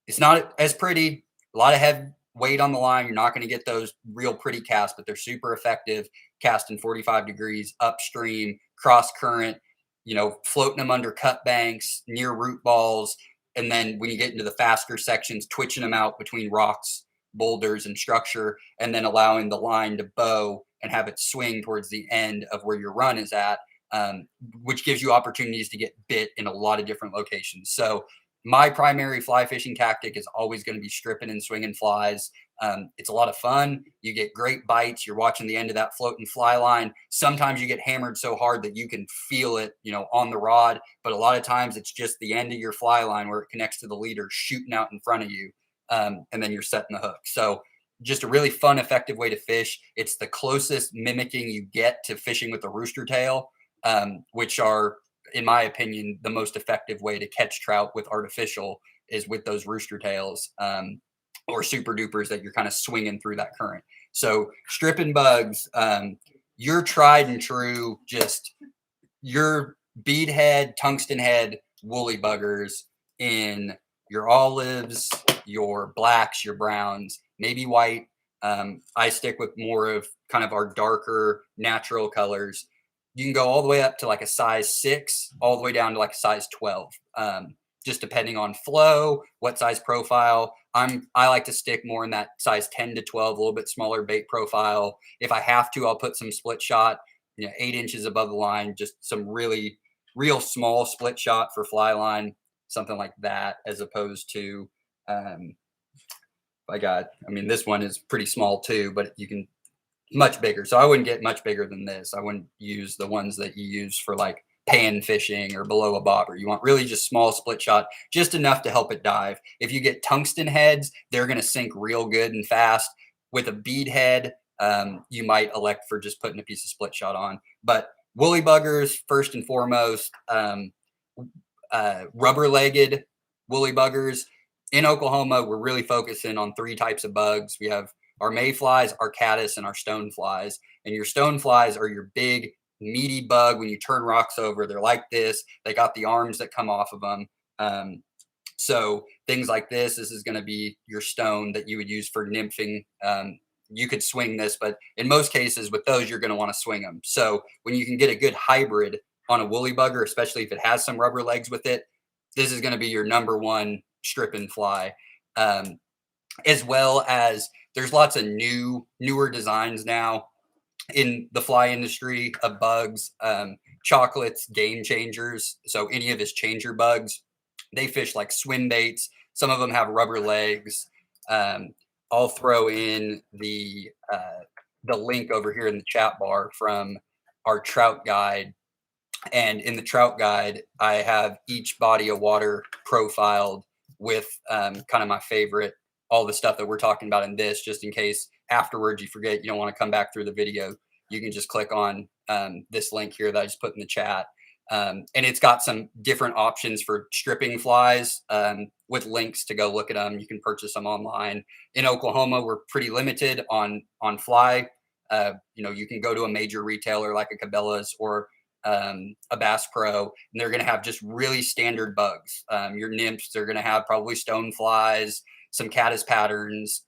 it's not as pretty, a lot of head weight on the line. You're not going to get those real pretty casts, but they're super effective casting 45 degrees upstream, cross current, floating them under cut banks, near root balls. And then when you get into the faster sections, twitching them out between rocks, boulders, and structure, and then allowing the line to bow and have it swing towards the end of where your run is at, which gives you opportunities to get bit in a lot of different locations. So my primary fly fishing tactic is always going to be stripping and swinging flies. It's a lot of fun. You get great bites. You're watching the end of that floating fly line. Sometimes you get hammered so hard that you can feel it, on the rod. But a lot of times it's just the end of your fly line where it connects to the leader shooting out in front of you. And then you're setting the hook. So just a really fun, effective way to fish. It's the closest mimicking you get to fishing with a rooster tail, which are, in my opinion, the most effective way to catch trout with artificial. is with those Rooster Tails or Super Dupers that you're kind of swinging through that current. So stripping bugs, your tried and true, just your bead head, tungsten head, woolly buggers in your olives, your blacks, your browns, maybe white. I stick with more of kind of our darker natural colors. You can go all the way up to like a size 6, all the way down to like a size 12. Just depending on flow, what size profile. I like to stick more in that size 10 to 12, a little bit smaller bait profile. If I have to, I'll put some split shot, 8 inches above the line, just some really real small split shot for fly line, something like that, as opposed to this one is pretty small too, but you can much bigger. So I wouldn't get much bigger than this. I wouldn't use the ones that you use for like pan fishing or below a bobber. You want really just small split shot, just enough to help it dive. If you get tungsten heads, they're going to sink real good and fast. With a bead head, you might elect for just putting a piece of split shot on. But woolly buggers, first and foremost, rubber-legged woolly buggers. In Oklahoma, we're really focusing on 3 types of bugs. We have our mayflies, our caddis, and our stoneflies. And your stoneflies are your big, meaty bug. When you turn rocks over, they're like this. They got the arms that come off of them. So things like this is going to be your stone that you would use for nymphing. You could swing this, but in most cases with those, you're going to want to swing them. So when you can get a good hybrid on a woolly bugger, especially if it has some rubber legs with it, this is going to be your number one stripping fly. As well as there's lots of newer designs now in the fly industry of bugs. Chocolate's game changers. So any of his changer bugs, they fish like swim baits. Some of them have rubber legs. I'll throw in the link over here in the chat bar from our trout guide. And in the trout guide, I have each body of water profiled with kind of my favorite, all the stuff that we're talking about in this, just in case afterwards you forget, you don't want to come back through the video. You can just click on this link here that I just put in the chat. And it's got some different options for stripping flies with links to go look at them. You can purchase them online. In Oklahoma, we're pretty limited on fly. You can go to a major retailer like a Cabela's or a Bass Pro, and they're going to have just really standard bugs. Your nymphs, they're going to have probably stone flies, some caddis patterns,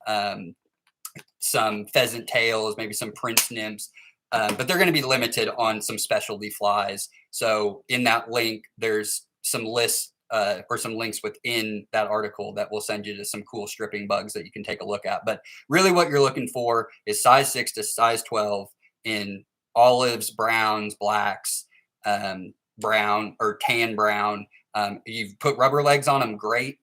some pheasant tails, maybe some prince nymphs, but they're going to be limited on some specialty flies. So in that link, there's some lists or some links within that article that will send you to some cool stripping bugs that you can take a look at. But really what you're looking for is size 6 to size 12 in olives, browns, blacks, brown or tan brown. You've put rubber legs on them, great.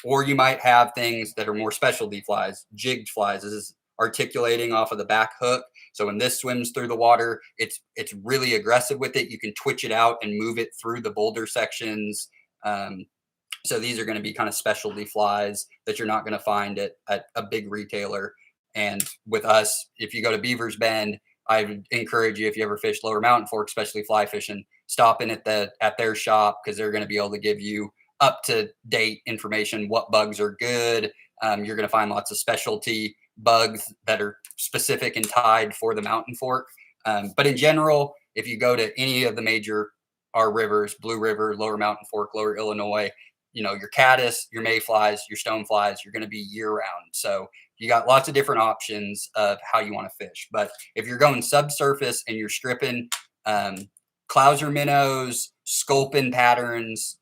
Or you might have things that are more specialty flies, jigged flies. This is articulating off of the back hook. So when this swims through the water, it's really aggressive with it. You can twitch it out and move it through the boulder sections. So these are going to be kind of specialty flies that you're not going to find at a big retailer. And with us, if you go to Beaver's Bend, I would encourage you, if you ever fish Lower Mountain Fork, especially fly fishing, stop in at their shop, because they're going to be able to give you up to date information, what bugs are good. You're going to find lots of specialty bugs that are specific and tied for the Mountain Fork. But in general, if you go to any of the major our rivers, Blue River, Lower Mountain Fork, Lower Illinois, your caddis, your mayflies, your stoneflies, you're going to be year round. So you got lots of different options of how you want to fish. But if you're going subsurface and you're stripping clouser minnows, sculpin patterns,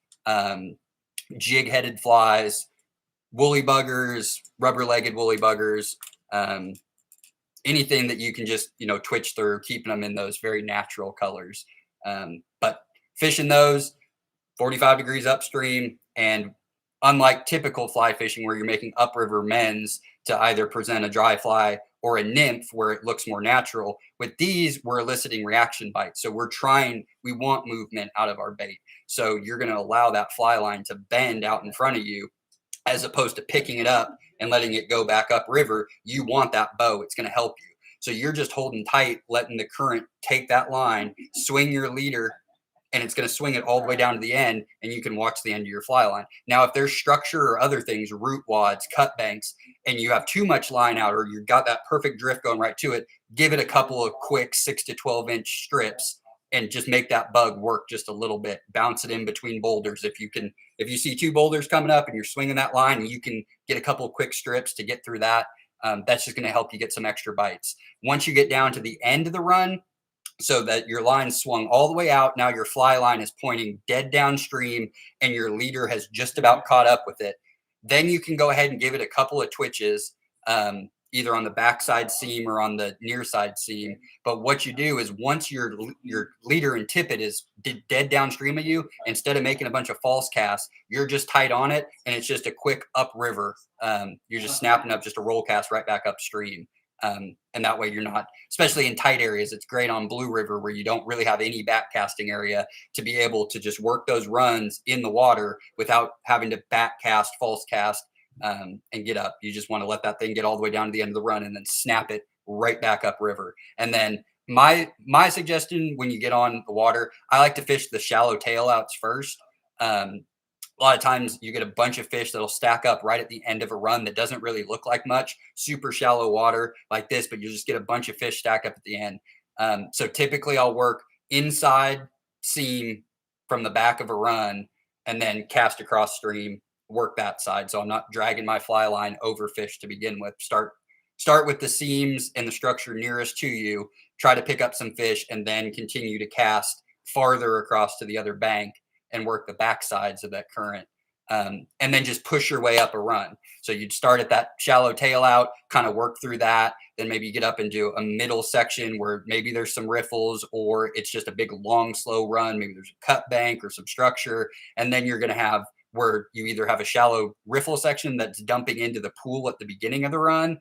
jig-headed flies, woolly buggers, rubber-legged woolly buggers, anything that you can just, twitch through, keeping them in those very natural colors. But fishing those 45 degrees upstream, and unlike typical fly fishing where you're making upriver mends to either present a dry fly or a nymph where it looks more natural, with these, we're eliciting reaction bites. So we want movement out of our bait. So you're going to allow that fly line to bend out in front of you, as opposed to picking it up and letting it go back upriver. You want that bow. It's going to help you. So you're just holding tight, letting the current take that line, swing your leader and it's going to swing it all the way down to the end, and you can watch the end of your fly line. Now, if there's structure or other things, root wads, cut banks, and you have too much line out, or you've got that perfect drift going right to it, give it a couple of quick 6 to 12-inch strips and just make that bug work just a little bit. Bounce it in between boulders. If you see 2 boulders coming up and you're swinging that line, and you can get a couple of quick strips to get through that, that's just going to help you get some extra bites. Once you get down to the end of the run, so that your line swung all the way out, now your fly line is pointing dead downstream and your leader has just about caught up with it, then you can go ahead and give it a couple of twitches, either on the backside seam or on the near side seam. But what you do is, once your leader and tippet is dead downstream of you, instead of making a bunch of false casts, you're just tight on it, and it's just a quick upriver. You're just snapping up just a roll cast right back upstream. And that way you're not, especially in tight areas, it's great on Blue River where you don't really have any back casting area, to be able to just work those runs in the water without having to back cast, false cast, and get up. You just want to let that thing get all the way down to the end of the run and then snap it right back up river. And then my suggestion, when you get on the water, I like to fish the shallow tail outs first. A lot of times you get a bunch of fish that'll stack up right at the end of a run that doesn't really look like much, super shallow water like this, but you just get a bunch of fish stack up at the end. So typically I'll work inside seam from the back of a run and then cast across stream, work that side. So I'm not dragging my fly line over fish to begin with. Start with the seams and the structure nearest to you, try to pick up some fish, and then continue to cast farther across to the other bank and work the back sides of that current. And then just push your way up a run. So you'd start at that shallow tail out, kind of work through that. Then maybe you get up into a middle section where maybe there's some riffles, or it's just a big, long, slow run. Maybe there's a cut bank or some structure. And then you're going to have where you either have a shallow riffle section that's dumping into the pool at the beginning of the run,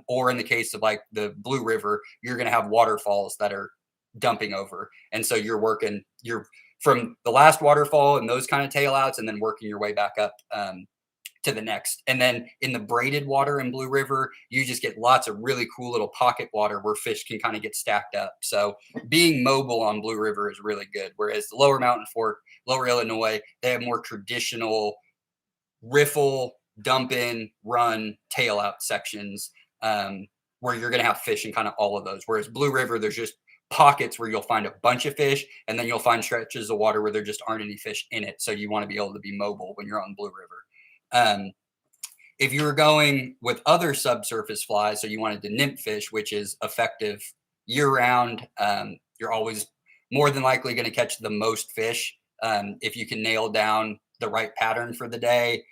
or in the case of like the Blue River, you're going to have waterfalls that are dumping over. And so you're working, from the last waterfall and those kind of tail outs, and then working your way back up to the next. And then in the braided water in Blue River, you just get lots of really cool little pocket water where fish can kind of get stacked up. So being mobile on Blue River is really good. Whereas the Lower Mountain Fork, Lower Illinois, they have more traditional riffle, dump in, run, tail out sections, where you're going to have fish in kind of all of those. Whereas Blue River, there's just pockets where you'll find a bunch of fish, and then you'll find stretches of water where there just aren't any fish in it. So you want to be able to be mobile when you're on Blue River. If you were going with other subsurface flies, so you wanted to nymph fish, which is effective year round, you're always more than likely going to catch the most fish if you can nail down the right pattern for the day.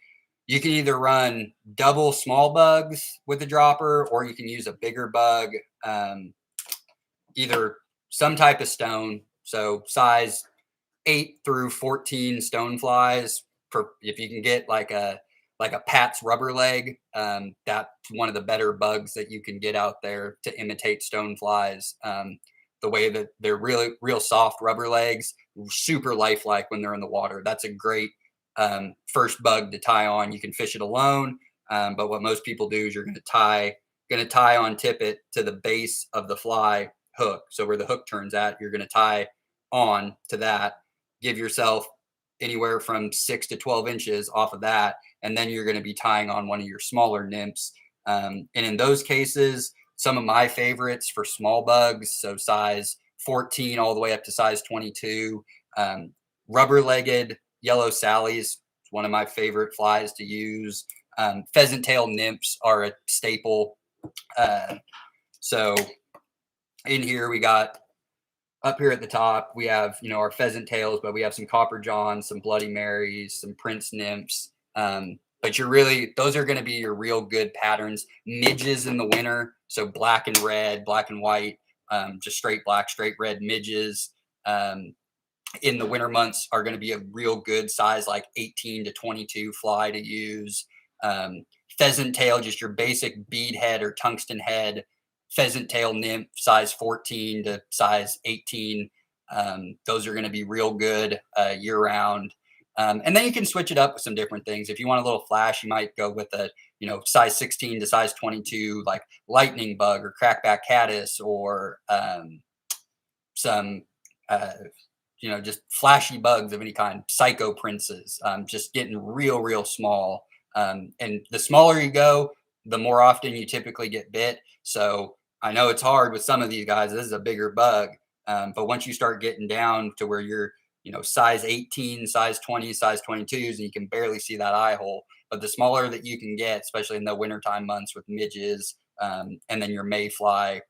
You can either run double small bugs with a dropper, or you can use a bigger bug, either some type of stone. So size 8 through 14 stone flies. If you can get like a Pat's rubber leg, that's one of the better bugs that you can get out there to imitate stone flies. The way that they're really real soft rubber legs, super lifelike when they're in the water. That's a great first bug to tie on. You can fish it alone, but what most people do is you're going to tie on tippet to the base of the fly hook. So where the hook turns at, you're going to tie on to that. Give yourself anywhere from 6 to 12 inches off of that, and then you're going to be tying on one of your smaller nymphs. And in those cases, some of my favorites for small bugs, so size 14 all the way up to size 22, rubber-legged yellow sallies, one of my favorite flies to use. Pheasant tail nymphs are a staple. So in here we got, up here at the top, we have, our pheasant tails, but we have some copper johns, some Bloody Marys, some Prince nymphs. But those are going to be your real good patterns. Midges in the winter, so black and red, black and white, just straight black, straight red midges. In the winter months are going to be a real good size, like 18 to 22 fly to use. Pheasant tail, just your basic bead head or tungsten head pheasant tail nymph, size 14 to size 18. Those are going to be real good year round. And then you can switch it up with some different things. If you want a little flash, you might go with a, size 16 to size 22, like lightning bug or crackback caddis, or some just flashy bugs of any kind, psycho princes, just getting real small. And the smaller you go, the more often you typically get bit. So I know it's hard with some of these guys. This is a bigger bug. But once you start getting down to where you're, size 18, size 20, size 22s, and you can barely see that eye hole. But the smaller that you can get, especially in the wintertime months with midges, and then your mayfly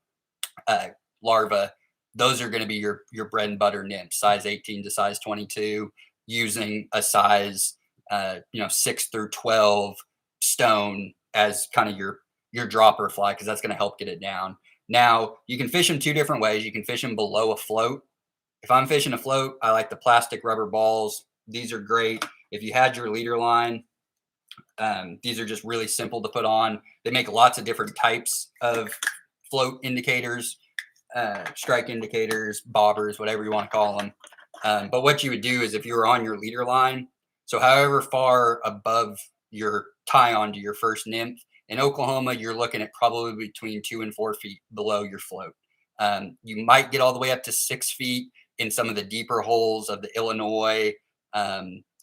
larva, those are going to be your bread and butter nymphs, size 18 to size 22, using a size 6 through 12 stone as kind of your dropper fly, because that's going to help get it down. Now you can fish them two different ways. You can fish them below a float. If I'm fishing a float, I like the plastic rubber balls. These are great. If you had your leader line, these are just really simple to put on. They make lots of different types of float indicators, strike indicators, bobbers, whatever you want to call them. But what you would do is if you were on your leader line, so however far above your tie onto your first nymph, in Oklahoma, you're looking at probably between 2 and 4 feet below your float. You might get all the way up to 6 feet in some of the deeper holes of the Illinois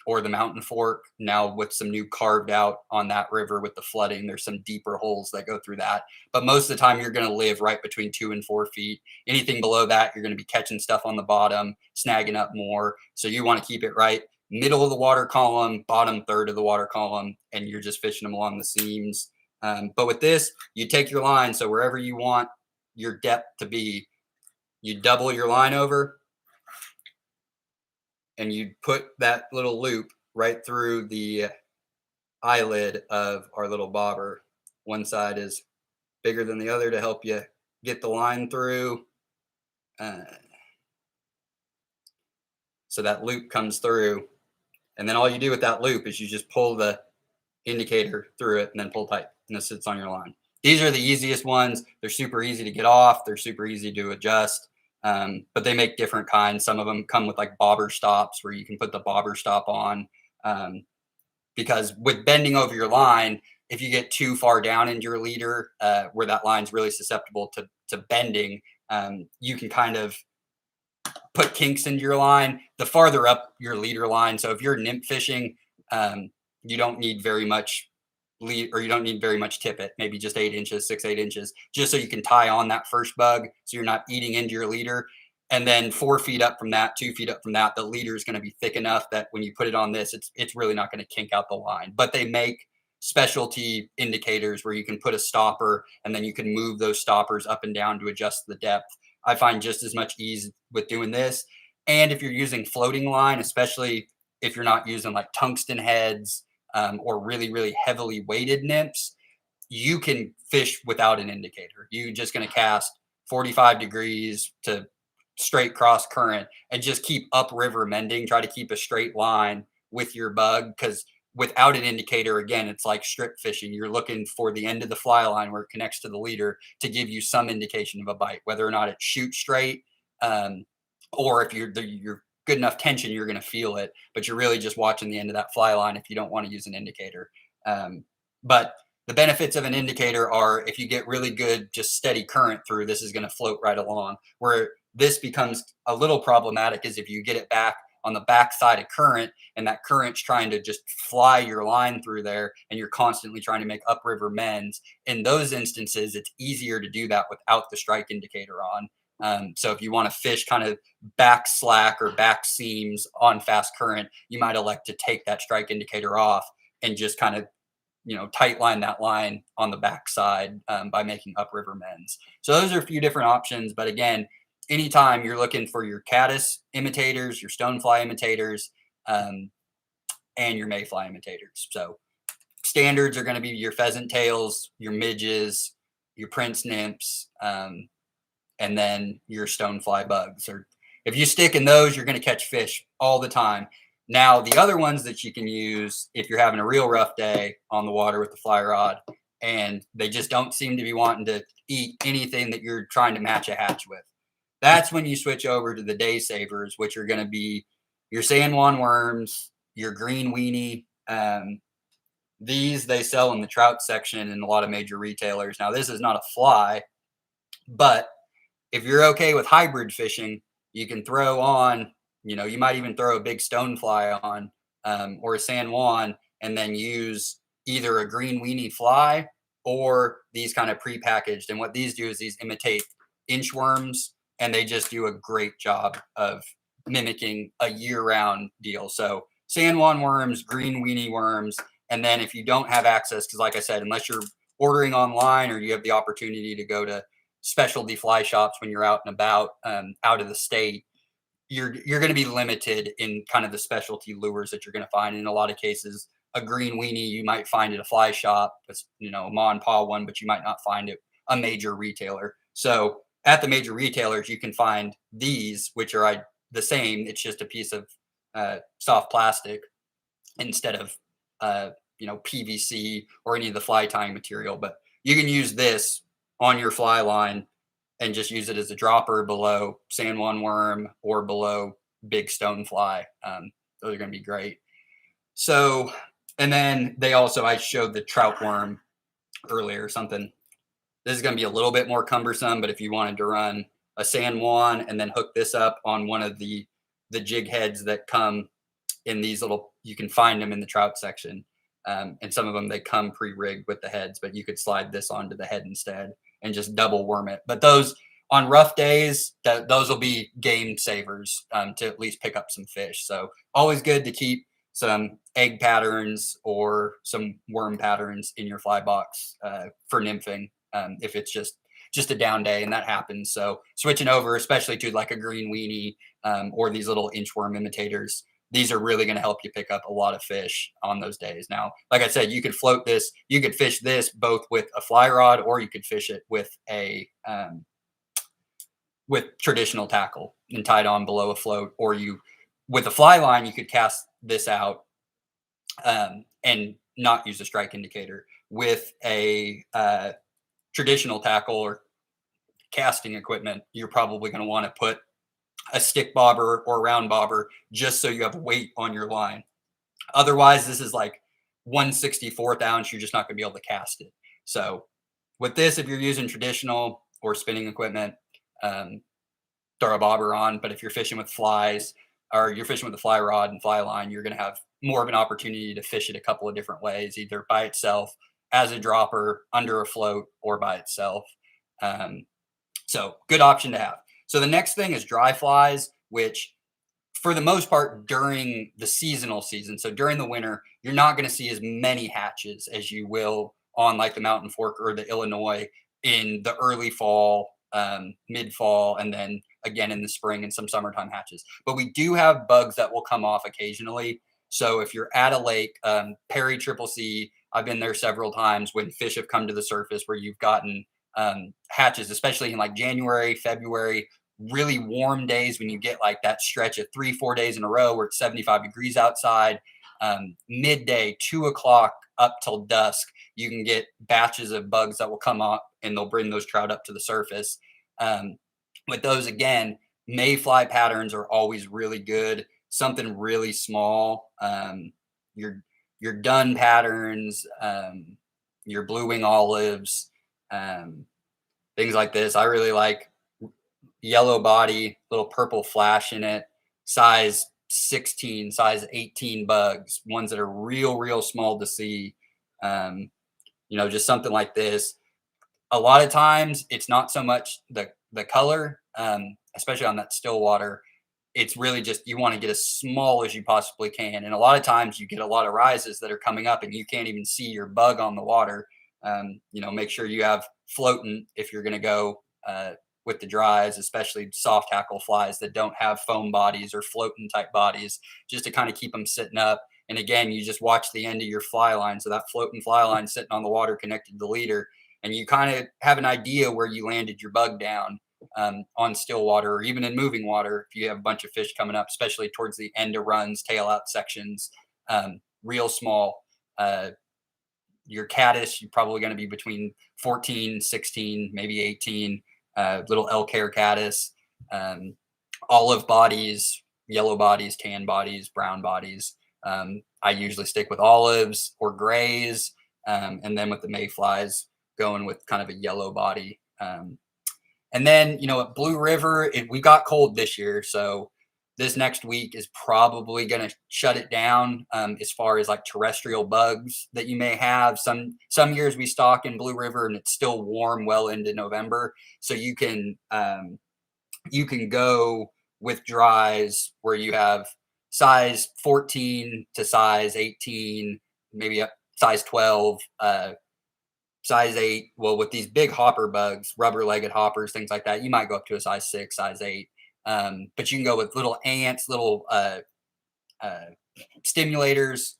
or the Mountain Fork. Now with some new carved out on that river with the flooding, there's some deeper holes that go through that. But most of the time you're going to live right between 2 and 4 feet. Anything below that, you're going to be catching stuff on the bottom, snagging up more. So you want to keep it right middle of the water column, bottom third of the water column, and you're just fishing them along the seams. But with this, you take your line. So wherever you want your depth to be, you double your line over, and you put that little loop right through the eyelid of our little bobber. One side is bigger than the other to help you get the line through. So that loop comes through. And then all you do with that loop is you just pull the indicator through it and then pull tight, and it sits on your line. These are the easiest ones. They're super easy to get off. They're super easy to adjust. But they make different kinds. Some of them come with like bobber stops where you can put the bobber stop on. Because with bending over your line, if you get too far down into your leader, where that line's really susceptible to bending, you can kind of put kinks into your line. The farther up your leader line, so if you're nymph fishing, you don't need very much lead, or you don't need very much tippet, maybe just 8 inches, 6-8 inches, just so you can tie on that first bug so you're not eating into your leader. And then 4 feet up from that, 2 feet up from that, the leader is going to be thick enough that when you put it on this, it's really not going to kink out the line. But they make specialty indicators where you can put a stopper and then you can move those stoppers up and down to adjust the depth. I find just as much ease with doing this. And if you're using floating line, especially if you're not using like tungsten heads or really heavily weighted nymphs, you can fish without an indicator. You're just going to cast 45 degrees to straight cross current and just keep upriver mending. Try to keep a straight line with your bug, because without an indicator, again, it's like strip fishing. You're looking for the end of the fly line where it connects to the leader to give you some indication of a bite, whether or not it shoots straight, or if you're good enough tension, you're going to feel it, but you're really just watching the end of that fly line if you don't want to use an indicator. But the benefits of an indicator are if you get really good, just steady current through, this is going to float right along. Where this becomes a little problematic is if you get it back on the back side of current and that current's trying to just fly your line through there and you're constantly trying to make upriver mends. In those instances, it's easier to do that without the strike indicator on. So if you want to fish kind of back slack or back seams on fast current, you might elect to take that strike indicator off and just kind of tight line that line on the backside by making upriver mends. So those are a few different options. But again, anytime you're looking for your caddis imitators, your stonefly imitators, and your mayfly imitators. So standards are going to be your pheasant tails, your midges, your prince nymphs, and then your stonefly bugs. Or if you stick in those, you're going to catch fish all the time. Now, the other ones that you can use if you're having a real rough day on the water with the fly rod and they just don't seem to be wanting to eat anything that you're trying to match a hatch with, that's when you switch over to the day savers, which are going to be your San Juan worms, your green weenie. These they sell in the trout section in a lot of major retailers. Now, this is not a fly, but if you're okay with hybrid fishing, you can throw on You might even throw a big stonefly on, or a San Juan, and then use either a green weenie fly or these kind of prepackaged. And what these do is these imitate inchworms, and they just do a great job of mimicking a year-round deal. So San Juan worms, green weenie worms, and then if you don't have access, because like I said, unless you're ordering online or you have the opportunity to go to specialty fly shops when you're out and about, out of the state, you're going to be limited in kind of the specialty lures that you're going to find. In a lot of cases, a green weenie you might find at a fly shop, that's a ma and pa one, but you might not find it a major retailer. So at the major retailers, you can find these, which are the same. It's just a piece of soft plastic instead of PVC or any of the fly tying material. But you can use this on your fly line and just use it as a dropper below San Juan worm or below big stone fly. Those are going to be great. So, and then I showed the trout worm earlier, something. This is going to be a little bit more cumbersome, but if you wanted to run a San Juan and then hook this up on one of the jig heads that come in these little, you can find them in the trout section. And some of them, they come pre-rigged with the heads, but you could slide this onto the head instead and just double worm it. But those on rough days, those will be game savers to at least pick up some fish. So always good to keep some egg patterns or some worm patterns in your fly box for nymphing if it's just a down day, and that happens. So switching over, especially to like a green weenie or these little inchworm imitators, these are really going to help you pick up a lot of fish on those days. Now, like I said, you could float this, you could fish this both with a fly rod, or you could fish it with with traditional tackle and tied on below a float, or with a fly line, you could cast this out and not use a strike indicator. With a traditional tackle or casting equipment, you're probably going to want to put a stick bobber or round bobber just so you have weight on your line. Otherwise, this is like 1/64th ounce. You're just not going to be able to cast it. So with this, if you're using traditional or spinning equipment, throw a bobber on. But if you're fishing with flies or you're fishing with a fly rod and fly line, you're going to have more of an opportunity to fish it a couple of different ways, either by itself, as a dropper, under a float, or by itself. So good option to have. So the next thing is dry flies, which for the most part during the seasonal season, so during the winter, you're not going to see as many hatches as you will on like the Mountain Fork or the Illinois in the early fall, mid-fall, and then again in the spring and some summertime hatches. But we do have bugs that will come off occasionally. So if you're at a lake, Perry Triple C, I've been there several times when fish have come to the surface where you've gotten hatches, especially in like January, February, really warm days when you get like that stretch of 3-4 days in a row where it's 75 degrees outside, midday, 2 o'clock up till dusk, you can get batches of bugs that will come up and they'll bring those trout up to the surface. With those, again, mayfly patterns are always really good. Something really small, your dun patterns, your blue wing olives, things like this. I really like yellow body, little purple flash in it, size 16, size 18 bugs, ones that are real small to see. Just something like this. A lot of times it's not so much the color, especially on that still water. It's really just you want to get as small as you possibly can. And a lot of times you get a lot of rises that are coming up and you can't even see your bug on the water. Make sure you have floating if you're going to go with the dries, especially soft tackle flies that don't have foam bodies or floating type bodies, just to kind of keep them sitting up. And again, you just watch the end of your fly line. So that floating fly line sitting on the water connected to the leader, and you kind of have an idea where you landed your bug down on still water or even in moving water. If you have a bunch of fish coming up, especially towards the end of runs, tail out sections, real small. Your caddis, you're probably going to be between 14, 16, maybe 18, little elk hair caddis, olive bodies, yellow bodies, tan bodies, brown bodies. I usually stick with olives or grays, and then with the mayflies, going with kind of a yellow body. And then, at Blue River, we got cold this year. So this next week is probably going to shut it down as far as like terrestrial bugs that you may have. Some years we stock in Blue River and it's still warm well into November, so you can go with dries where you have size 14 to size 18, maybe a size 12, size 8. Well, with these big hopper bugs, rubber-legged hoppers, things like that, you might go up to a size 6, size 8. But you can go with little ants, little uh, stimulators,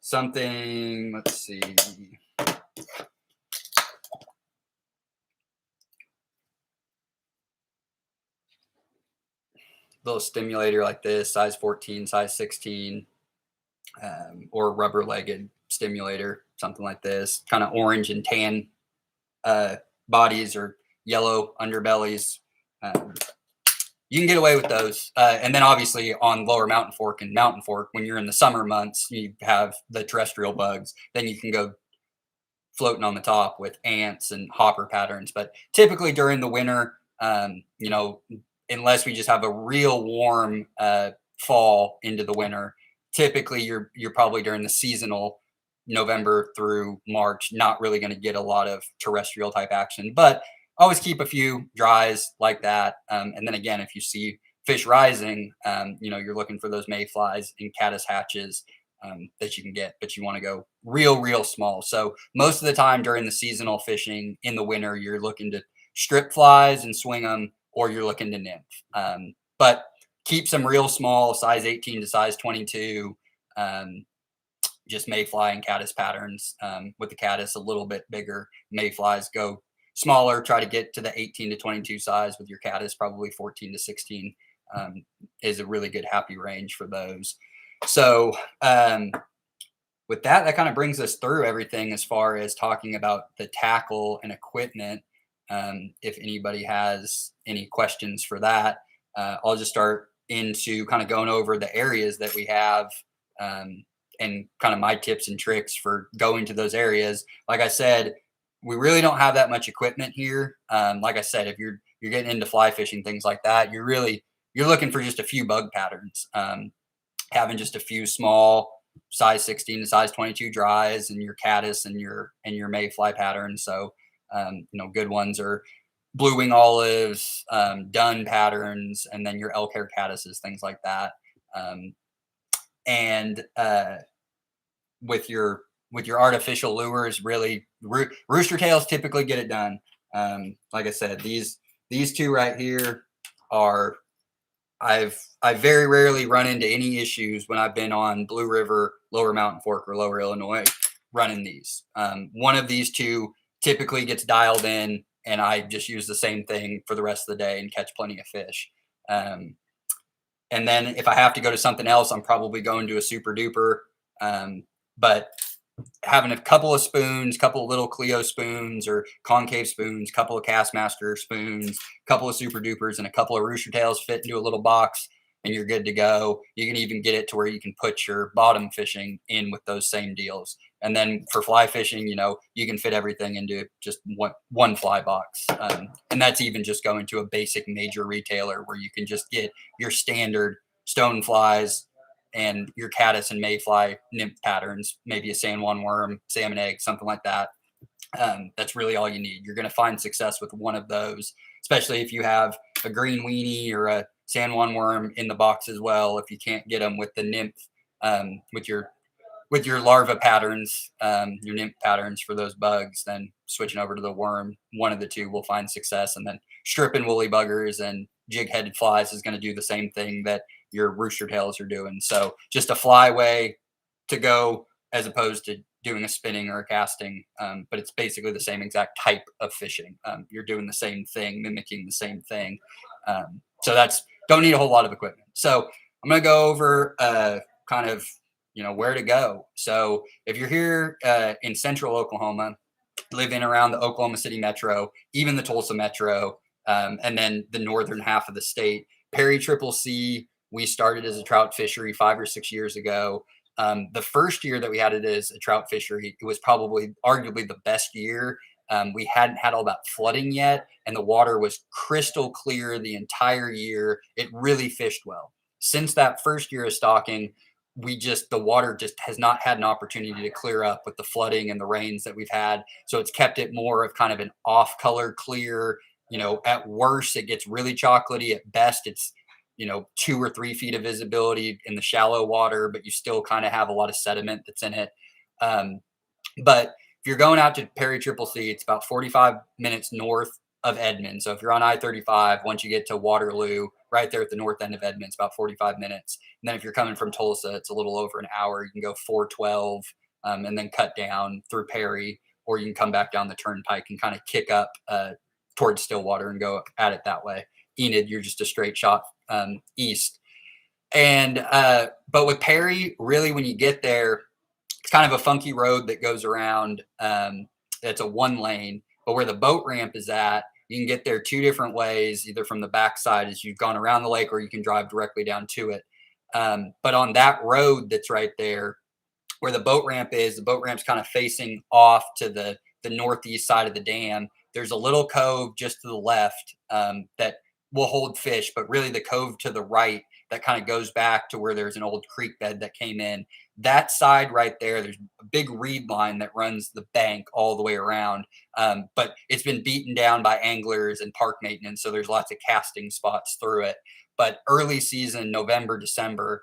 something, let's see. Little stimulator like this, size 14, size 16, or rubber-legged stimulator, something like this, kind of orange and tan bodies or yellow underbellies. You can get away with those. And then obviously on Lower Mountain Fork and Mountain Fork, when you're in the summer months, you have the terrestrial bugs. Then you can go floating on the top with ants and hopper patterns. But typically during the winter, you know, unless we just have a real warm fall into the winter, typically you're probably during the seasonal November through March, not really going to get a lot of terrestrial type action, but always keep a few dries like that. And then again, if you see fish rising, you know, you're looking for those mayflies and caddis hatches that you can get, but you want to go real small. So most of the time during the seasonal fishing in the winter, you're looking to strip flies and swing them, or you're looking to nymph. But keep some real small, size 18 to size 22, just mayfly and caddis patterns. With the caddis a little bit bigger, mayflies go smaller. Try to get to the 18 to 22 size with your caddis. Probably 14 to 16 is a really good happy range for those. So with that, that kind of brings us through everything as far as talking about the tackle and equipment. If anybody has any questions for that, I'll just start into kind of going over the areas that we have and kind of my tips and tricks for going to those areas. Like I said, we really don't have that much equipment here. Like I said, if you're getting into fly fishing, things like that, you're looking for just a few bug patterns. Having just a few small size 16 to size 22 dries and your caddis and your mayfly patterns. So you know, good ones are blue wing olives, dun patterns, and then your elk hair caddises, things like that. And with your artificial lures, really, Rooster Tails typically get it done. Like I said, these two right here are, I've very rarely run into any issues when I've been on Blue River, Lower Mountain Fork, or Lower Illinois running these. One of these two typically gets dialed in, and I just use the same thing for the rest of the day and catch plenty of fish. And then if I have to go to something else, I'm probably going to a super duper. But having a couple of spoons, couple of little Clio spoons or concave spoons, couple of Castmaster spoons, couple of super dupers, and a couple of Rooster Tails fit into a little box, and you're good to go. You can even get it to where you can put your bottom fishing in with those same deals. And then for fly fishing, you know, you can fit everything into just one fly box. And that's even just going to a basic major retailer where you can just get your standard stone flies and your caddis and mayfly nymph patterns, maybe a San Juan worm, salmon egg, something like that. That's really all you need. You're going to find success with one of those, especially if you have a green weenie or a San Juan worm in the box as well. If you can't get them with the nymph, with your larva patterns, your nymph patterns for those bugs, then switching over to the worm, one of the two will find success. And then stripping woolly buggers and jig-headed flies is going to do the same thing that your Rooster Tails are doing. So just a flyway to go as opposed to doing a spinning or a casting. But it's basically the same exact type of fishing. You're doing the same thing, mimicking the same thing. So that's, don't need a whole lot of equipment. So I'm going to go over kind of, you know, where to go. So if you're here in central Oklahoma, living around the Oklahoma City metro, even the Tulsa metro, and then the northern half of the state, Perry Triple C, we started as a trout fishery 5 or 6 years ago. The first year that we had it as a trout fishery, it was probably arguably the best year We hadn't had all that flooding yet, and the water was crystal clear the entire year. It really fished well. Since that first year of stocking, the water just has not had an opportunity to clear up with the flooding and the rains that we've had. So it's kept it more of kind of an off color clear. At worst, it gets really chocolatey. At best, it's 2 or 3 feet of visibility in the shallow water, but you still kind of have a lot of sediment that's in it. Um, but if you're going out to Perry Triple C, it's about 45 minutes north of Edmond. So if you're on I-35, once you get to Waterloo, right there at the north end of Edmond, it's about 45 minutes. And then if you're coming from Tulsa, it's a little over an hour. You can go 412 and then cut down through Perry, or you can come back down the turnpike and kind of kick up towards Stillwater and go at it that way. Enid, you're just a straight shot east. And but with Perry, really, when you get there, it's kind of a funky road that goes around. It's a 1 lane, but where the boat ramp is at, you can get there 2 different ways, either from the backside as you've gone around the lake, or you can drive directly down to it. But on that road that's right there, where the boat ramp is, the boat ramp's kind of facing off to the northeast side of the dam. There's a little cove just to the left that will hold fish, but really the cove to the right that kind of goes back to where there's an old creek bed that came in. That side right there, there's a big reed line that runs the bank all the way around, but it's been beaten down by anglers and park maintenance, so there's lots of casting spots through it. But early season, November, December,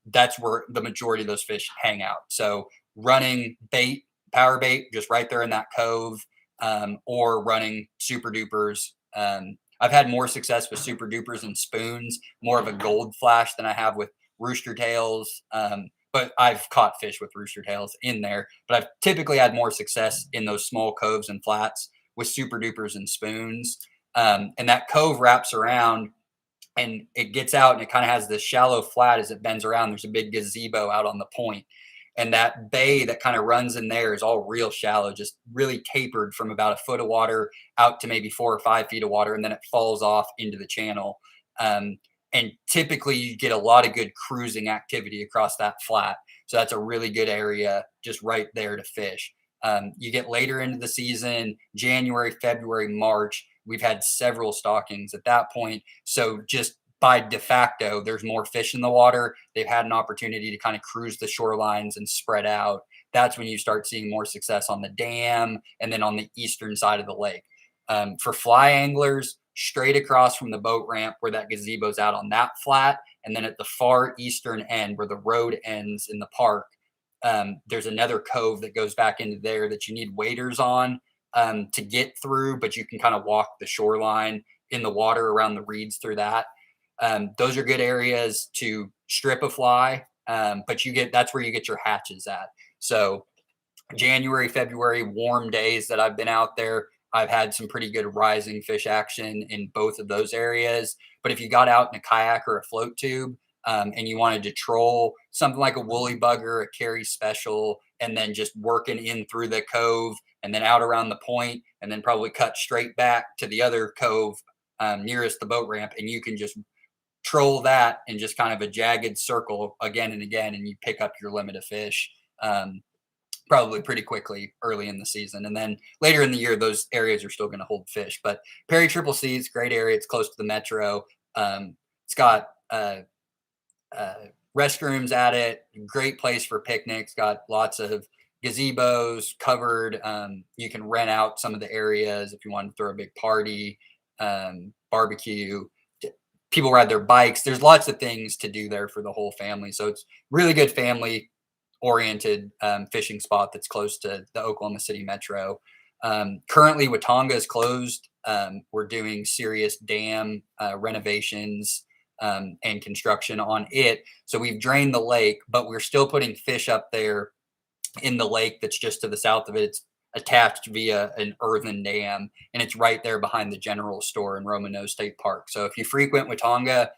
that's where the majority of those fish hang out. So running bait, power bait, just right there in that cove, or running super dupers. I've had more success with super dupers and spoons, more of a gold flash than I have with Rooster Tails. But I've caught fish with Rooster Tails in there. But I've typically had more success in those small coves and flats with super dupers and spoons. And that cove wraps around and it gets out, and it kind of has this shallow flat as it bends around. There's a big gazebo out on the point. And that bay that kind of runs in there is all real shallow, just really tapered from about a foot of water out to maybe 4 or 5 feet of water. And then it falls off into the channel. And typically you get a lot of good cruising activity across that flat. So that's a really good area just right there to fish. You get later into the season, January, February, March, we've had several stockings at that point. So just by de facto, there's more fish in the water. They've had an opportunity to kind of cruise the shorelines and spread out. That's when you start seeing more success on the dam and then on the eastern side of the lake. For fly anglers, straight across from the boat ramp where that gazebo's out on that flat, and then at the far eastern end where the road ends in the park, there's another cove that goes back into there that you need waders on to get through, but you can kind of walk the shoreline in the water around the reeds through that. Those are good areas to strip a fly, but that's where you get your hatches at. So January, February, warm days that I've been out there, I've had some pretty good rising fish action in both of those areas. But if you got out in a kayak or a float tube and you wanted to troll something like a woolly bugger, a carry special, and then just working in through the cove and then out around the point, and then probably cut straight back to the other cove nearest the boat ramp, and you can just troll that in just kind of a jagged circle again and again, and you pick up your limit of fish. Probably pretty quickly early in the season. And then later in the year, those areas are still going to hold fish. But Perry Triple C is a great area. It's close to the metro. It's got restrooms at it. Great place for picnics. Got lots of gazebos covered. You can rent out some of the areas if you want to throw a big party, barbecue. People ride their bikes. There's lots of things to do there for the whole family. So it's really good family oriented fishing spot that's close to the Oklahoma City metro. Currently Watauga is closed. We're doing serious dam renovations and construction on it. So we've drained the lake, but we're still putting fish up there in the lake that's just to the south of it. It's attached via an earthen dam, and it's right there behind the general store in Romano State Park. So if you frequent Watauga,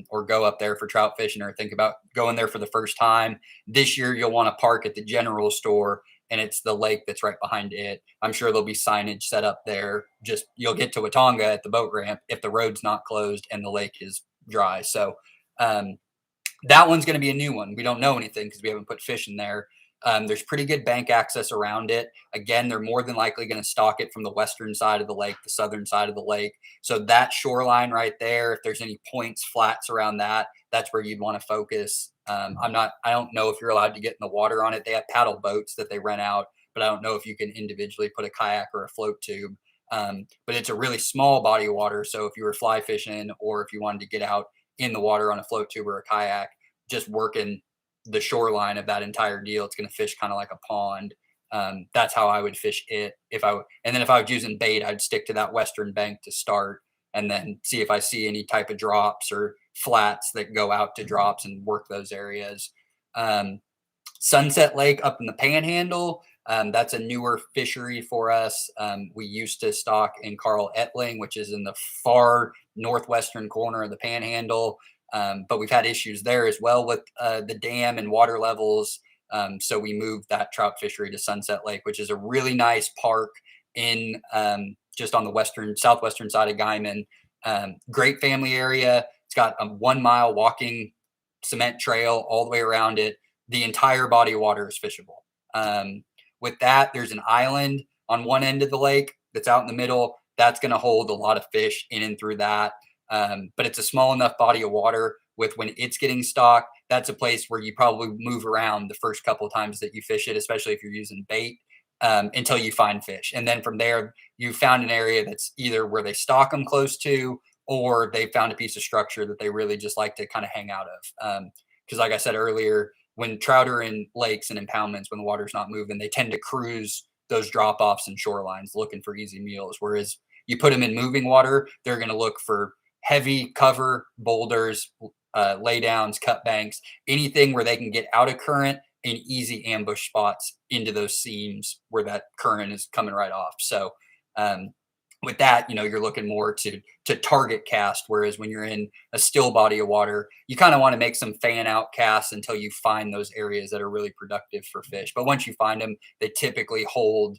or go up there for trout fishing, or think about going there for the first time this year, you'll want to park at the general store, and it's the lake that's right behind it. I'm sure there'll be signage set up there. Just you'll get to Watauga at the boat ramp if the road's not closed and the lake is dry. So that one's going to be a new one. We don't know anything because we haven't put fish in there. There's pretty good bank access around it. Again, they're more than likely going to stock it from the western side of the lake, the southern side of the lake. So that shoreline right there, if there's any points, flats around that, that's where you'd want to focus. I don't know if you're allowed to get in the water on it. They have paddle boats that they rent out, but I don't know if you can individually put a kayak or a float tube. But it's a really small body of water. So if you were fly fishing or if you wanted to get out in the water on a float tube or a kayak, just working the shoreline of that entire deal, it's going to fish kind of like a pond. That's how I would fish it and then if I was using bait, I'd stick to that western bank to start and then see if I see any type of drops or flats that go out to drops and work those areas. Um, Sunset Lake up in the Panhandle. That's a newer fishery for us. We used to stock in Carl Ettling, which is in the far northwestern corner of the Panhandle. But we've had issues there as well with the dam and water levels. So we moved that trout fishery to Sunset Lake, which is a really nice park in just on the southwestern side of Guyman. Great family area. It's got a 1 mile walking cement trail all the way around it. The entire body of water is fishable. With that, there's an island on one end of the lake that's out in the middle. That's going to hold a lot of fish in and through that. But it's a small enough body of water with when it's getting stocked. That's a place where you probably move around the first couple of times that you fish it, especially if you're using bait, until you find fish. And then from there, you found an area that's either where they stock them close to, or they found a piece of structure that they really just like to kind of hang out of. Because like I said earlier, when trout are in lakes and impoundments, when the water's not moving, they tend to cruise those drop-offs and shorelines looking for easy meals. Whereas you put them in moving water, they're going to look for heavy cover, boulders, laydowns, cut banks, anything where they can get out of current and easy ambush spots into those seams where that current is coming right off. So with that, you're looking more to target cast, whereas when you're in a still body of water, you kind of want to make some fan out casts until you find those areas that are really productive for fish. But once you find them, they typically hold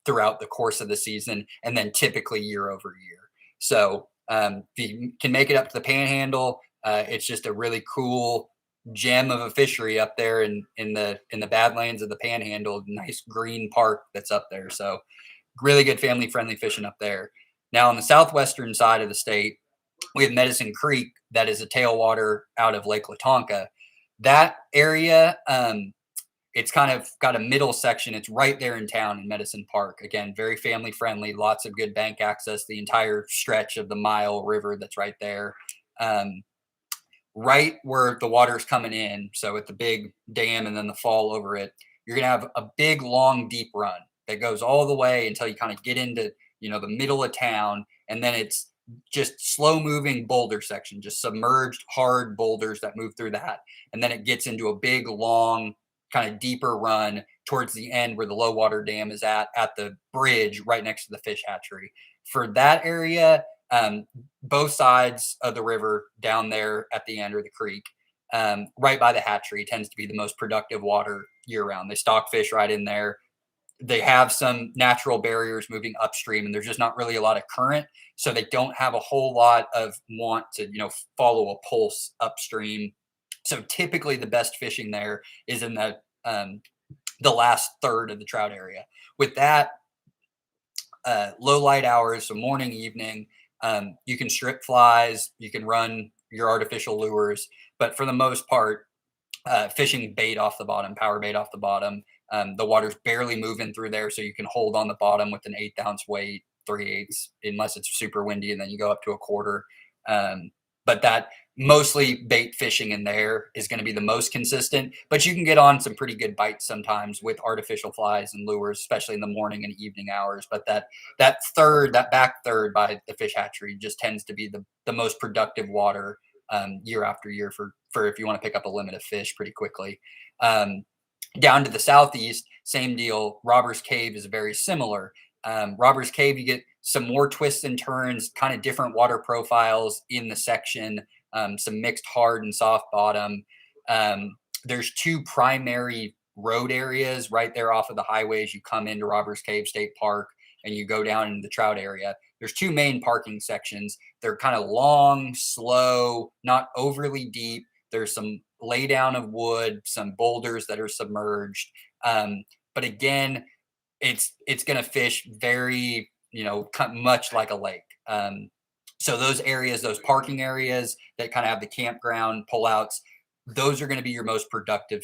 throughout the course of the season and then typically year over year. So if you can make it up to the Panhandle, it's just a really cool gem of a fishery up there in the Badlands of the Panhandle. Nice green park that's up there. So really good family friendly fishing up there. Now on the southwestern side of the state, we have Medicine Creek, that is a tailwater out of Lake Latonka. That area, it's kind of got a middle section. It's right there in town in Medicine Park. Again, very family friendly, lots of good bank access, the entire stretch of the mile river that's right there. Right where the water's coming in, so at the big dam and then the fall over it, you're going to have a big, long, deep run that goes all the way until you kind of get into, the middle of town. And then it's just slow moving boulder section, just submerged hard boulders that move through that. And then it gets into a big, long, kind of deeper run towards the end where the low water dam is at the bridge right next to the fish hatchery. For that area, both sides of the river down there at the end or the creek, right by the hatchery, tends to be the most productive water year round. They stock fish right in there. They have some natural barriers moving upstream, and there's just not really a lot of current. So they don't have a whole lot of want to, follow a pulse upstream. So typically the best fishing there is in the last third of the trout area. With that, low light hours, so morning, evening, you can strip flies, you can run your artificial lures, but for the most part, fishing bait off the bottom, power bait off the bottom. The water's barely moving through there, so you can hold on the bottom with an 1/8 ounce weight, 3/8, unless it's super windy, and then you go up to a quarter. But that mostly bait fishing in there is going to be the most consistent, but you can get on some pretty good bites sometimes with artificial flies and lures, especially in the morning and evening hours. But that back third by the fish hatchery just tends to be the most productive water year after year for if you want to pick up a limit of fish pretty quickly. Down to the southeast, same deal. Robbers Cave is very similar. Robbers Cave, you get some more twists and turns, kind of different water profiles in the section, some mixed hard and soft bottom. There's two primary road areas right there off of the highways. You come into Robbers Cave State Park and you go down into the trout area. There's two main parking sections. They're kind of long, slow, not overly deep. There's some lay down of wood, some boulders that are submerged. But again, it's going to fish very, much like a lake. So those areas, those parking areas that kind of have the campground pullouts, those are going to be your most productive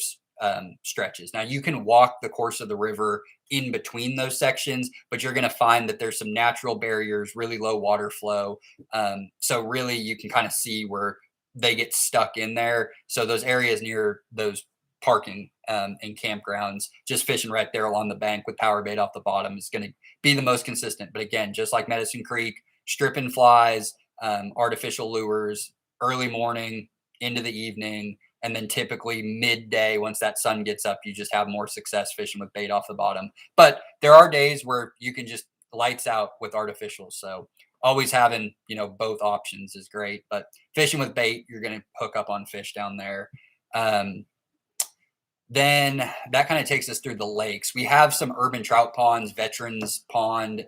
stretches. Now you can walk the course of the river in between those sections, but you're going to find that there's some natural barriers, really low water flow. So really you can kind of see where they get stuck in there. So those areas near those parking and campgrounds, just fishing right there along the bank with power bait off the bottom is going to be the most consistent. But again, just like Medicine Creek, stripping flies, artificial lures, early morning into the evening, and then typically midday, once that sun gets up, you just have more success fishing with bait off the bottom. But there are days where you can just lights out with artificials. So always having, both options is great. But fishing with bait, you're going to hook up on fish down there. Then that kind of takes us through the lakes. We have some urban trout ponds, Veterans Pond,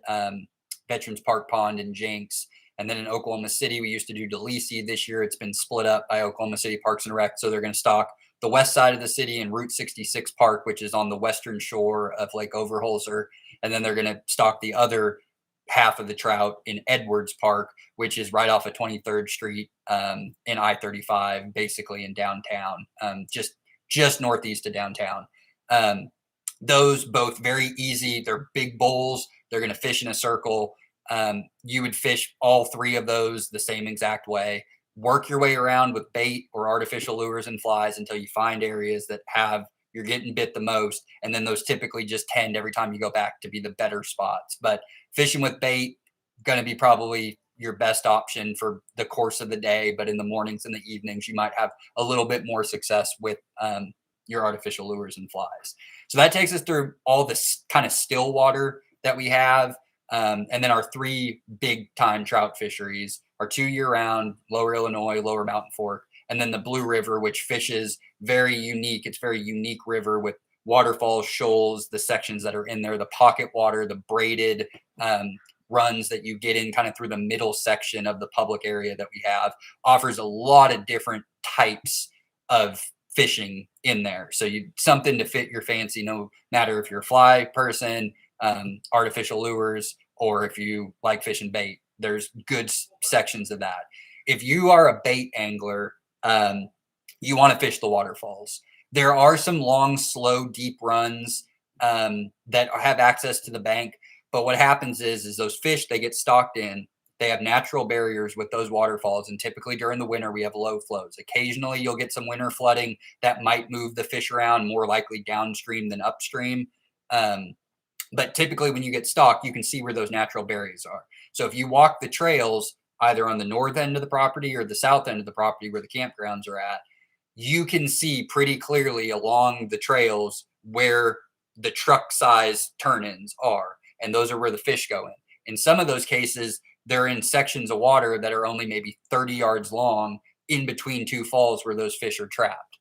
Veterans Park Pond in Jenks. And then in Oklahoma City, we used to do DeLisi. This year, it's been split up by Oklahoma City Parks and Rec. So they're going to stock the west side of the city in Route 66 Park, which is on the western shore of Lake Overholser. And then they're going to stock the other half of the trout in Edwards Park, which is right off of 23rd Street in I-35, basically in downtown, just northeast of downtown. Those both very easy. They're big bowls. They're going to fish in a circle. You would fish all three of those the same exact way. Work your way around with bait or artificial lures and flies until you find areas that you're getting bit the most. And then those typically just tend every time you go back to be the better spots. But fishing with bait, going to be probably your best option for the course of the day. But in the mornings and the evenings, you might have a little bit more success with your artificial lures and flies. So that takes us through all this kind of still water that we have. And then our three big time trout fisheries are 2 year round, Lower Illinois, Lower Mountain Fork, and then the Blue River, which fishes very unique. It's a very unique river with waterfalls, shoals, the sections that are in there, the pocket water, the braided runs that you get in kind of through the middle section of the public area that we have, offers a lot of different types of fishing in there. So something to fit your fancy, no matter if you're a fly person, artificial lures, or if you like fishing bait. There's good sections of that. If you are a bait angler, you want to fish the waterfalls. There are some long, slow, deep runs that have access to the bank. But what happens is those fish, they get stocked in. They have natural barriers with those waterfalls. And typically during the winter, we have low flows. Occasionally, you'll get some winter flooding that might move the fish around, more likely downstream than upstream. But typically when you get stocked, you can see where those natural barriers are. So if you walk the trails, either on the north end of the property or the south end of the property where the campgrounds are at, you can see pretty clearly along the trails where the truck size turn-ins are. And those are where the fish go in. In some of those cases, they're in sections of water that are only maybe 30 yards long in between two falls where those fish are trapped.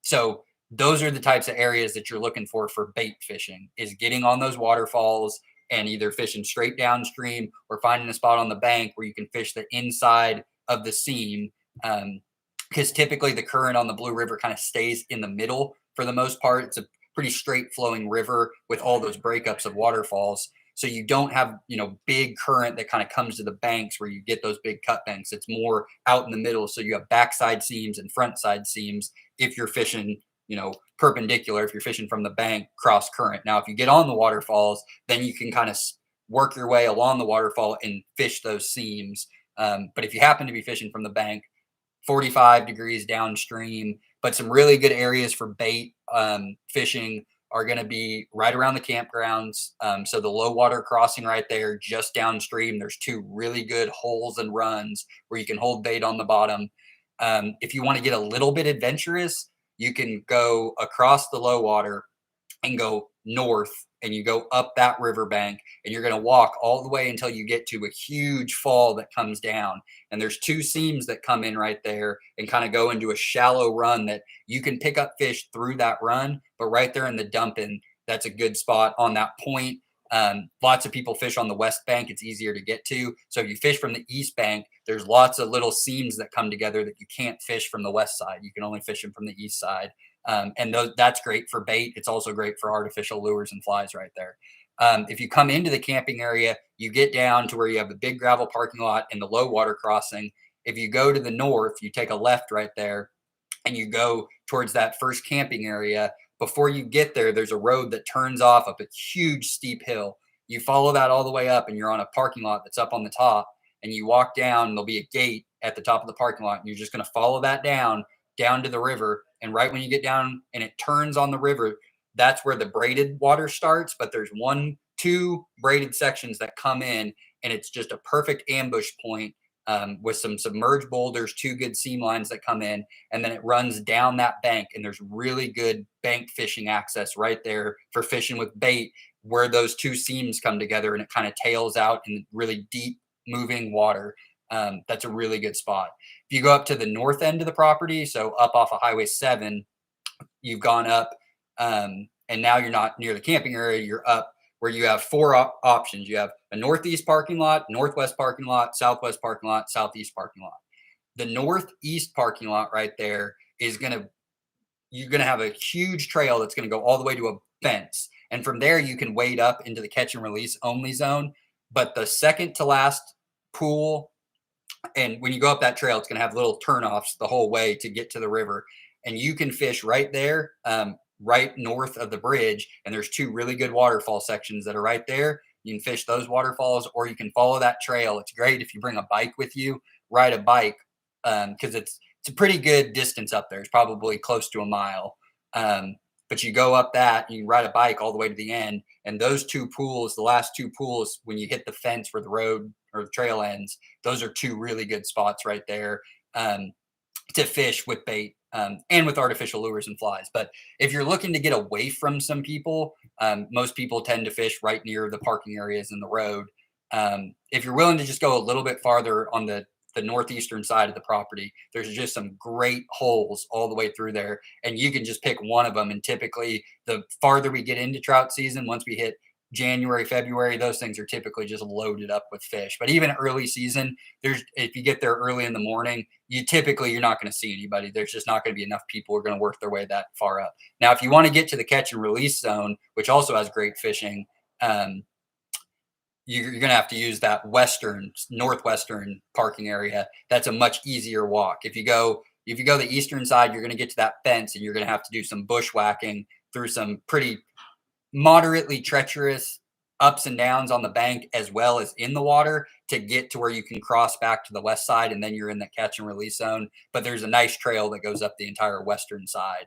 So those are the types of areas that you're looking for bait fishing, is getting on those waterfalls and either fishing straight downstream or finding a spot on the bank where you can fish the inside of the seam. Because typically the current on the Blue River kind of stays in the middle for the most part. It's a pretty straight flowing river with all those breakups of waterfalls. So you don't have, big current that kind of comes to the banks where you get those big cut banks. It's more out in the middle. So you have backside seams and front side seams if you're fishing, perpendicular, if you're fishing from the bank cross current. Now, if you get on the waterfalls, then you can kind of work your way along the waterfall and fish those seams. But if you happen to be fishing from the bank, 45 degrees downstream, but some really good areas for bait fishing are going to be right around the campgrounds. So the low water crossing right there, just downstream, there's two really good holes and runs where you can hold bait on the bottom. If you want to get a little bit adventurous, you can go across the low water and go north, and you go up that riverbank, and you're going to walk all the way until you get to a huge fall that comes down. And there's two seams that come in right there and kind of go into a shallow run that you can pick up fish through that run. But right there in the dumping, that's a good spot on that point Lots of people fish on the west bank. It's easier to get to. So if you fish from the east bank, there's lots of little seams that come together that you can't fish from the west side. You can only fish them from the east side. And that's great for bait. It's also great for artificial lures and flies right there. If you come into the camping area, you get down to where you have the big gravel parking lot and the low water crossing. If you go to the north, you take a left right there and you go towards that first camping area. Before you get there, there's a road that turns off up a huge steep hill. You follow that all the way up and you're on a parking lot that's up on the top, and you walk down and there'll be a gate at the top of the parking lot, and you're just going to follow that down to the river. And right when you get down and it turns on the river, that's where the braided water starts. But there's two braided sections that come in, and it's just a perfect ambush point with some submerged boulders, two good seam lines that come in, and then it runs down that bank. And there's really good bank fishing access right there for fishing with bait, where those two seams come together and it kind of tails out in really deep moving water. That's a really good spot. If you go up to the north end of the property, so up off of Highway 7, you've gone up, and now you're not near the camping area, you're up where you have four options. You have a northeast parking lot, northwest parking lot, southwest parking lot, southeast parking lot. The northeast parking lot right there is you're going to have a huge trail that's going to go all the way to a fence. And from there, you can wade up into the catch and release only zone. But the second to last pool, and when you go up that trail, it's going to have little turnoffs the whole way to get to the river. And you can fish right there, right north of the bridge. And there's two really good waterfall sections that are right there. You can fish those waterfalls, or you can follow that trail. It's great if you bring a bike with you, ride a bike, because it's a pretty good distance up there. It's probably close to a mile. But you go up that, you can ride a bike all the way to the end. And those two pools, the last two pools, when you hit the fence where the road or the trail ends, those are two really good spots right there to fish with bait and with artificial lures and flies. But if you're looking to get away from some people, most people tend to fish right near the parking areas and the road. If you're willing to just go a little bit farther on the northeastern side of the property, there's just some great holes all the way through there, and you can just pick one of them. And typically the farther we get into trout season, once we hit January, February, those things are typically just loaded up with fish. But even early season, if you get there early in the morning, you're not going to see anybody. There's just not going to be enough people who are going to work their way that far up. Now, if you want to get to the catch and release zone, which also has great fishing, you're going to have to use that northwestern parking area. That's a much easier walk. If you go the eastern side, you're going to get to that fence, and you're going to have to do some bushwhacking through some pretty moderately treacherous ups and downs on the bank as well as in the water to get to where you can cross back to the west side, and then you're in the catch and release zone. But there's a nice trail that goes up the entire western side.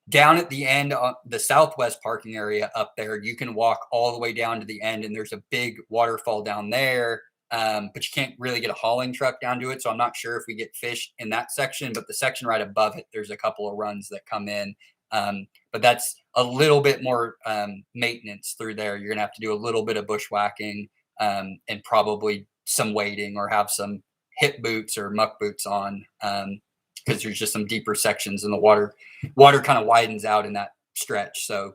Down at the end, the southwest parking area up there, you can walk all the way down to the end, and there's a big waterfall down there, but you can't really get a hauling truck down to it. So I'm not sure if we get fish in that section, but the section right above it, there's a couple of runs that come in. But that's a little bit more maintenance through there. You're going to have to do a little bit of bushwhacking and probably some wading, or have some hip boots or muck boots on, because there's just some deeper sections, and the water kind of widens out in that stretch. So,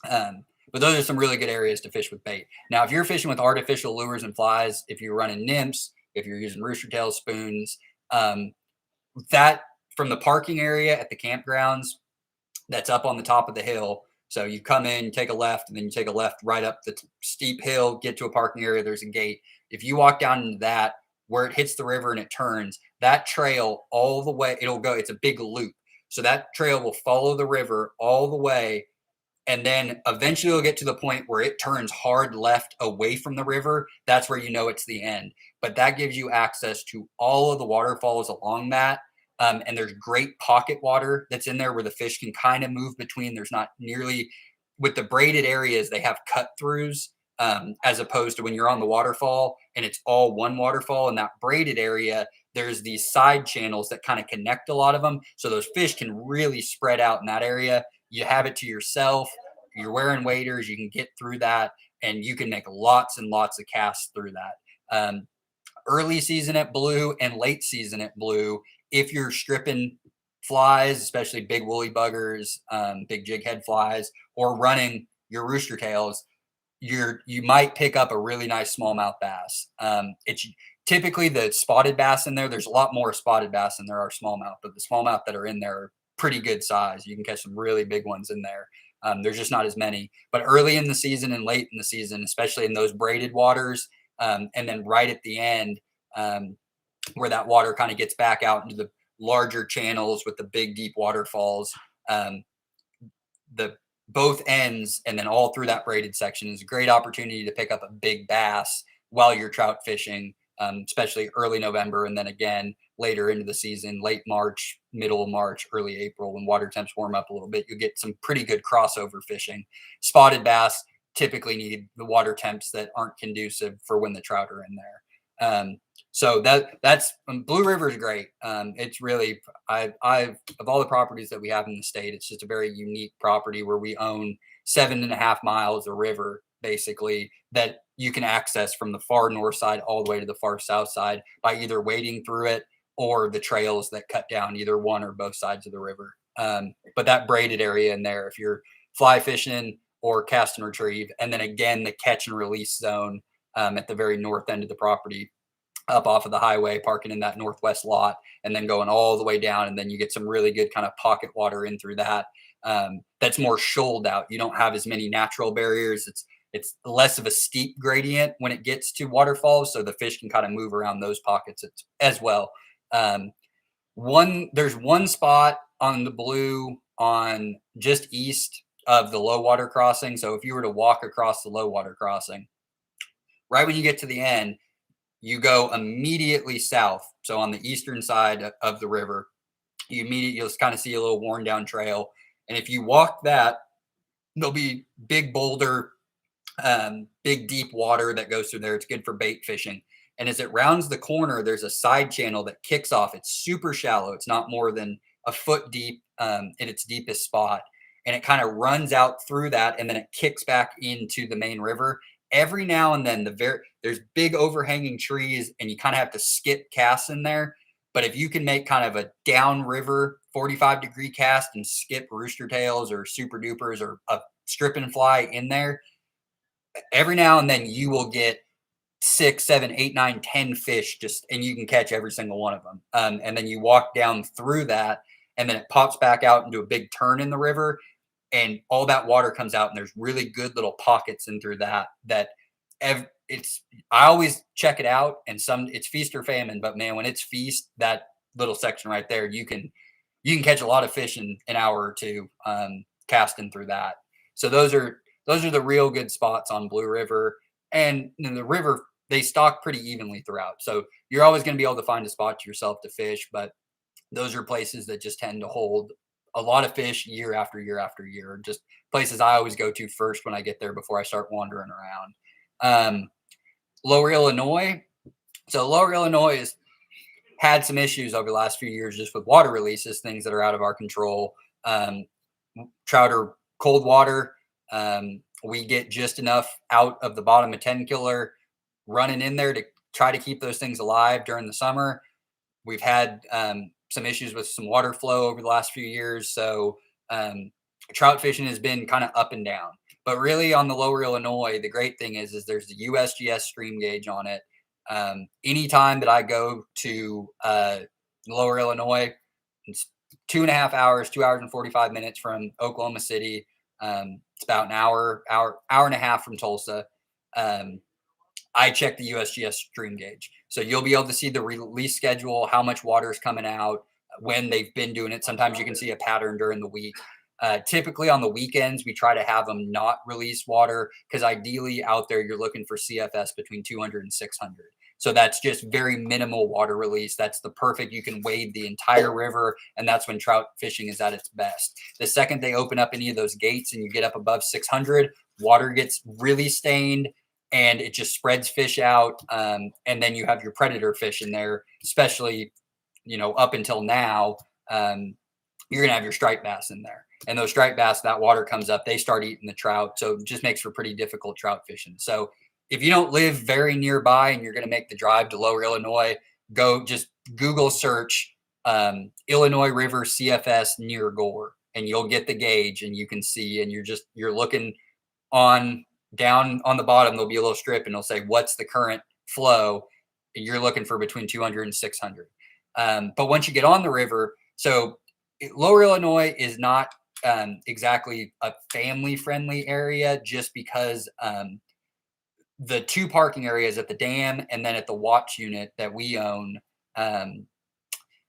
but those are some really good areas to fish with bait. Now, if you're fishing with artificial lures and flies, if you're running nymphs, if you're using Rooster Tails spoons, that from the parking area at the campgrounds, that's up on the top of the hill. So you come in, you take a left, and then you take a left right up the steep hill, get to a parking area. There's a gate. If you walk down into that, where it hits the river and it turns, that trail all the way, it's a big loop. So that trail will follow the river all the way. And then eventually it'll get to the point where it turns hard left away from the river. That's where you know it's the end. But that gives you access to all of the waterfalls along that. And there's great pocket water that's in there where the fish can kind of move between. There's not nearly, with the braided areas, they have cut throughs, as opposed to when you're on the waterfall and it's all one waterfall. In that braided area, there's these side channels that kind of connect a lot of them. So those fish can really spread out in that area. You have it to yourself. You're wearing waders. You can get through that, and you can make lots and lots of casts through that. Early season at Blue and late season at Blue, if you're stripping flies, especially big woolly buggers, big jighead flies, or running your Rooster Tails, you might pick up a really nice smallmouth bass. It's typically the spotted bass in there. There's a lot more spotted bass than there are smallmouth, but the smallmouth that are in there are pretty good size. You can catch some really big ones in there. There's just not as many. But early in the season and late in the season, especially in those braided waters, and then right at the end, where that water kind of gets back out into the larger channels with the big deep waterfalls, the both ends and then all through that braided section is a great opportunity to pick up a big bass while you're trout fishing, especially early November and then again later into the season, late March, middle of March, early April, when water temps warm up a little bit. You get some pretty good crossover fishing. Spotted bass typically need the water temps that aren't conducive for when the trout are in there. So that's Blue River is great. It's really I've of all the properties that we have in the state, it's just a very unique property where we own 7.5 miles of river basically that you can access from the far north side all the way to the far south side by either wading through it or the trails that cut down either one or both sides of the river. But that braided area in there, if you're fly fishing or cast and retrieve, and then again the catch and release zone at the very north end of the property, up off of the highway, parking in that northwest lot, and then going all the way down, and then you get some really good kind of pocket water in through that. That's more shoaled out. You don't have as many natural barriers. It's less of a steep gradient when it gets to waterfalls, so the fish can kind of move around those pockets as well. There's one spot on the Blue on just east of the low water crossing. So if you were to walk across the low water crossing, right when you get to the end, you go immediately south. So on the eastern side of the river, you'll kind of see a little worn down trail. And if you walk that, there'll be big boulder, big deep water that goes through there. It's good for bait fishing. And as it rounds the corner, there's a side channel that kicks off. It's super shallow. It's not more than a foot deep in its deepest spot. And it kind of runs out through that, and then it kicks back into the main river. Every now and then there's big overhanging trees and you kind of have to skip casts in there. But if you can make kind of a downriver 45-degree cast and skip Rooster Tails or Super Dupers or a strip and fly in there, every now and then you will get 6, 7, 8, 9, 10 fish and you can catch every single one of them. And then you walk down through that and then it pops back out into a big turn in the river. And all that water comes out, and there's really good little pockets in through that. I always check it out, and it's feast or famine. But man, when it's feast, that little section right there, you can catch a lot of fish in an hour or two casting through that. So those are the real good spots on Blue River, and in the river they stock pretty evenly throughout. So you're always going to be able to find a spot yourself to fish, but those are places that just tend to hold a lot of fish year after year after year. Just places I always go to first when I get there before I start wandering around. Lower Illinois. So Lower Illinois has had some issues over the last few years just with water releases, things that are out of our control. Trout are cold water. We get just enough out of the bottom of 10 killer running in there to try to keep those things alive during the summer. We've had some issues with some water flow over the last few years. So trout fishing has been kind of up and down. But really on the Lower Illinois, the great thing is there's the USGS stream gauge on it. Anytime that I go to Lower Illinois, it's 2.5 hours, 2 hours and 45 minutes from Oklahoma City. It's about an hour and a half from Tulsa. I check the USGS stream gauge. So you'll be able to see the release schedule, how much water is coming out, when they've been doing it. Sometimes you can see a pattern during the week. Typically on the weekends, we try to have them not release water because ideally out there, you're looking for CFS between 200 and 600. So that's just very minimal water release. That's the perfect, you can wade the entire river, and that's when trout fishing is at its best. The second they open up any of those gates and you get up above 600, water gets really stained and it just spreads fish out. And then you have your predator fish in there, especially, up until now, you're going to have your striped bass in there. And those striped bass, that water comes up, they start eating the trout. So it just makes for pretty difficult trout fishing. So if you don't live very nearby and you're going to make the drive to Lower Illinois, go just Google search Illinois River CFS near Gore, and you'll get the gauge and you can see, and you're looking down on the bottom, there'll be a little strip and it'll say, what's the current flow? And you're looking for between 200 and 600. But once you get on the river, so Lower Illinois is not exactly a family friendly area, just because the two parking areas at the dam and then at the watch unit that we own,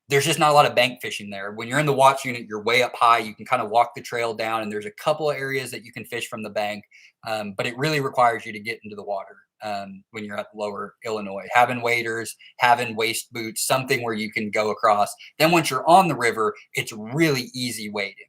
there's just not a lot of bank fishing there. When you're in the watch unit, you're way up high. You can kind of walk the trail down, and there's a couple of areas that you can fish from the bank, but it really requires you to get into the water when you're at Lower Illinois. Having waders, having waist boots, something where you can go across. Then once you're on the river, it's really easy wading.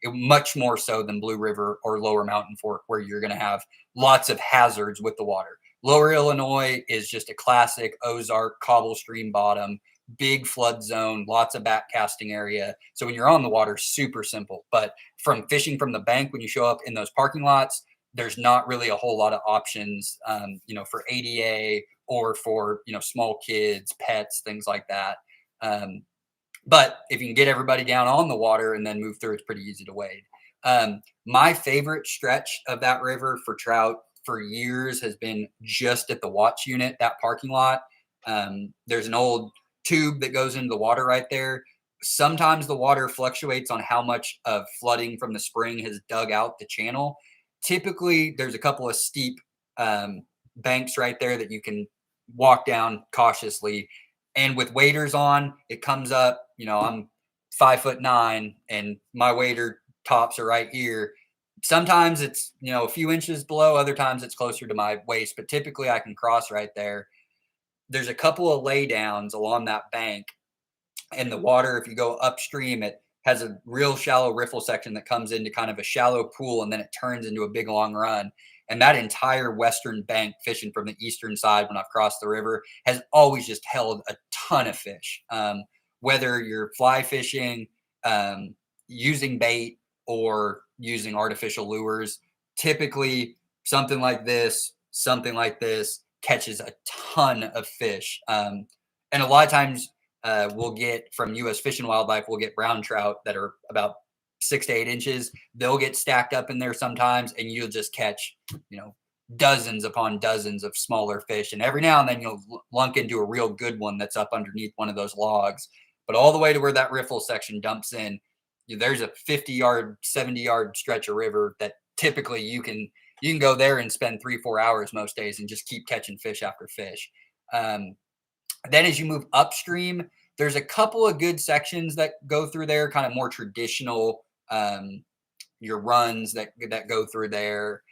Much more so than Blue River or Lower Mountain Fork, where you're going to have lots of hazards with the water. Lower Illinois is just a classic Ozark cobble stream bottom, big flood zone, lots of back casting area. So when you're on the water, super simple. But from fishing from the bank, when you show up in those parking lots, there's not really a whole lot of options, for ADA or for, small kids, pets, things like that. But if you can get everybody down on the water and then move through, it's pretty easy to wade. My favorite stretch of that river for trout for years has been just at the watch unit, that parking lot. There's an old tube that goes into the water right there. Sometimes the water fluctuates on how much of flooding from the spring has dug out the channel. Typically, there's a couple of steep banks right there that you can walk down cautiously. And with waders on, it comes up, I'm 5'9" and my wader tops are right here. Sometimes it's, a few inches below, other times it's closer to my waist, but typically I can cross right there. There's a couple of laydowns along that bank, and the water, if you go upstream, it has a real shallow riffle section that comes into kind of a shallow pool, and then it turns into a big long run. And that entire western bank, fishing from the eastern side when I've crossed the river, has always just held a ton of fish. Whether you're fly fishing, using bait, or using artificial lures, typically something like this catches a ton of fish. And a lot of times we'll get from U.S. Fish and Wildlife, we'll get brown trout that are about 6 to 8 inches. They'll get stacked up in there sometimes, and you'll just catch, dozens upon dozens of smaller fish. And every now and then you'll lunk into a real good one that's up underneath one of those logs. But all the way to where that riffle section dumps in, there's a 50-yard, 70-yard stretch of river that typically you can go there and spend 3-4 hours most days and just keep catching fish after fish. Then as you move upstream, there's a couple of good sections that go through there, kind of more traditional, your runs that go through there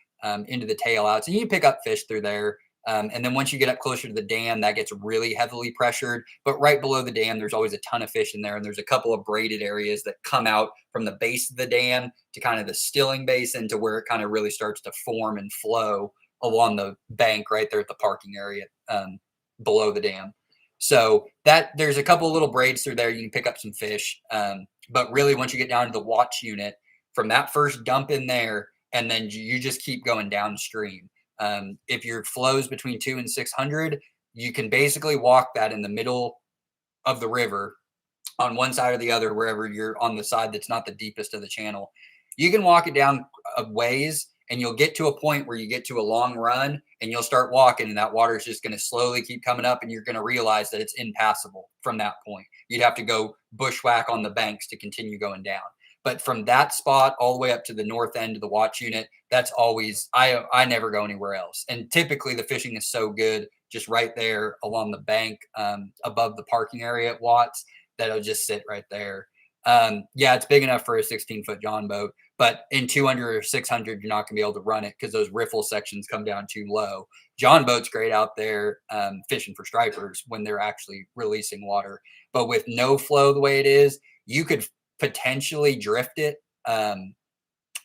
into the tailouts, and you pick up fish through there. And then once you get up closer to the dam, that gets really heavily pressured. But right below the dam, there's always a ton of fish in there. And there's a couple of braided areas that come out from the base of the dam to kind of the stilling basin to where it kind of really starts to form and flow along the bank right there at the parking area below the dam. So that there's a couple of little braids through there. You can pick up some fish. But really, once you get down to the watch unit, from that first dump in there, and then you just keep going downstream. If your flow's between 200 and 600, you can basically walk that in the middle of the river on one side or the other, wherever you're on the side that's not the deepest of the channel. You can walk it down a ways, and you'll get to a point where you get to a long run, and you'll start walking, and that water is just going to slowly keep coming up, and you're going to realize that it's impassable from that point. You'd have to go bushwhack on the banks to continue going down. But from that spot all the way up to the north end of the watch unit, that's always, I never go anywhere else. And typically the fishing is so good just right there along the bank above the parking area at Watts that it'll just sit right there. Yeah, it's big enough for a 16-foot John boat, but in 200 or 600, you're not going to be able to run it because those riffle sections come down too low. John boat's great out there fishing for stripers when they're actually releasing water. But with no flow the way it is, you could potentially drift it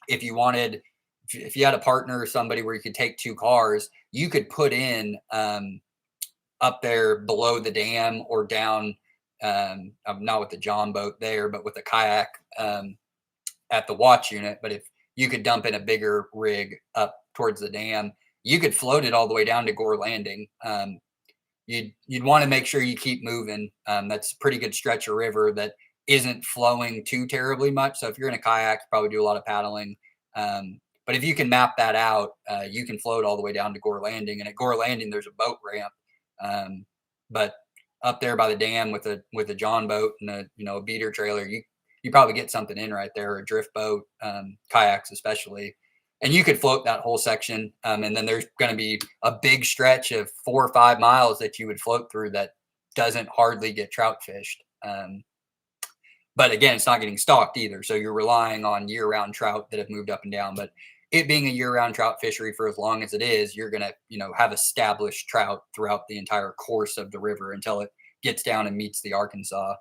if you wanted. If you had a partner or somebody where you could take 2 cars, you could put in up there below the dam or down, not with the John boat there, but with the kayak at the watch unit. But if you could dump in a bigger rig up towards the dam, you could float it all the way down to Gore Landing. You'd want to make sure you keep moving. That's a pretty good stretch of river that isn't flowing too terribly much. So if you're in a kayak, you probably do a lot of paddling. But But if you can map that out, you can float all the way down to Gore Landing. And at Gore Landing, there's a boat ramp. But up there by the dam with a John boat and a beater trailer, you probably get something in right there, a drift boat, kayaks especially. And you could float that whole section. And then there's going to be a big stretch of 4 or 5 miles that you would float through that doesn't hardly get trout fished. But again, it's not getting stocked either. So you're relying on year-round trout that have moved up and down. But it being a year-round trout fishery for as long as it is, you're going to, have established trout throughout the entire course of the river until it gets down and meets the Arkansas.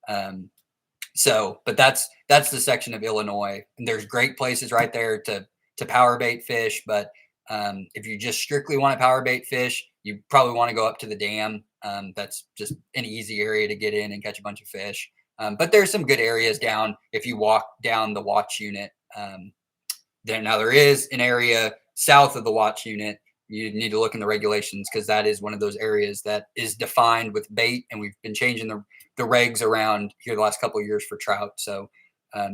But that's the section of Illinois. And there's great places right there to power bait fish. But if you just strictly want to power bait fish, you probably want to go up to the dam. That's just an easy area to get in and catch a bunch of fish. But there's some good areas down if you walk down the watch unit. There is an area south of the watch unit. You need to look in the regulations because that is one of those areas that is defined with bait, and we've been changing the regs around here the last couple of years for trout. So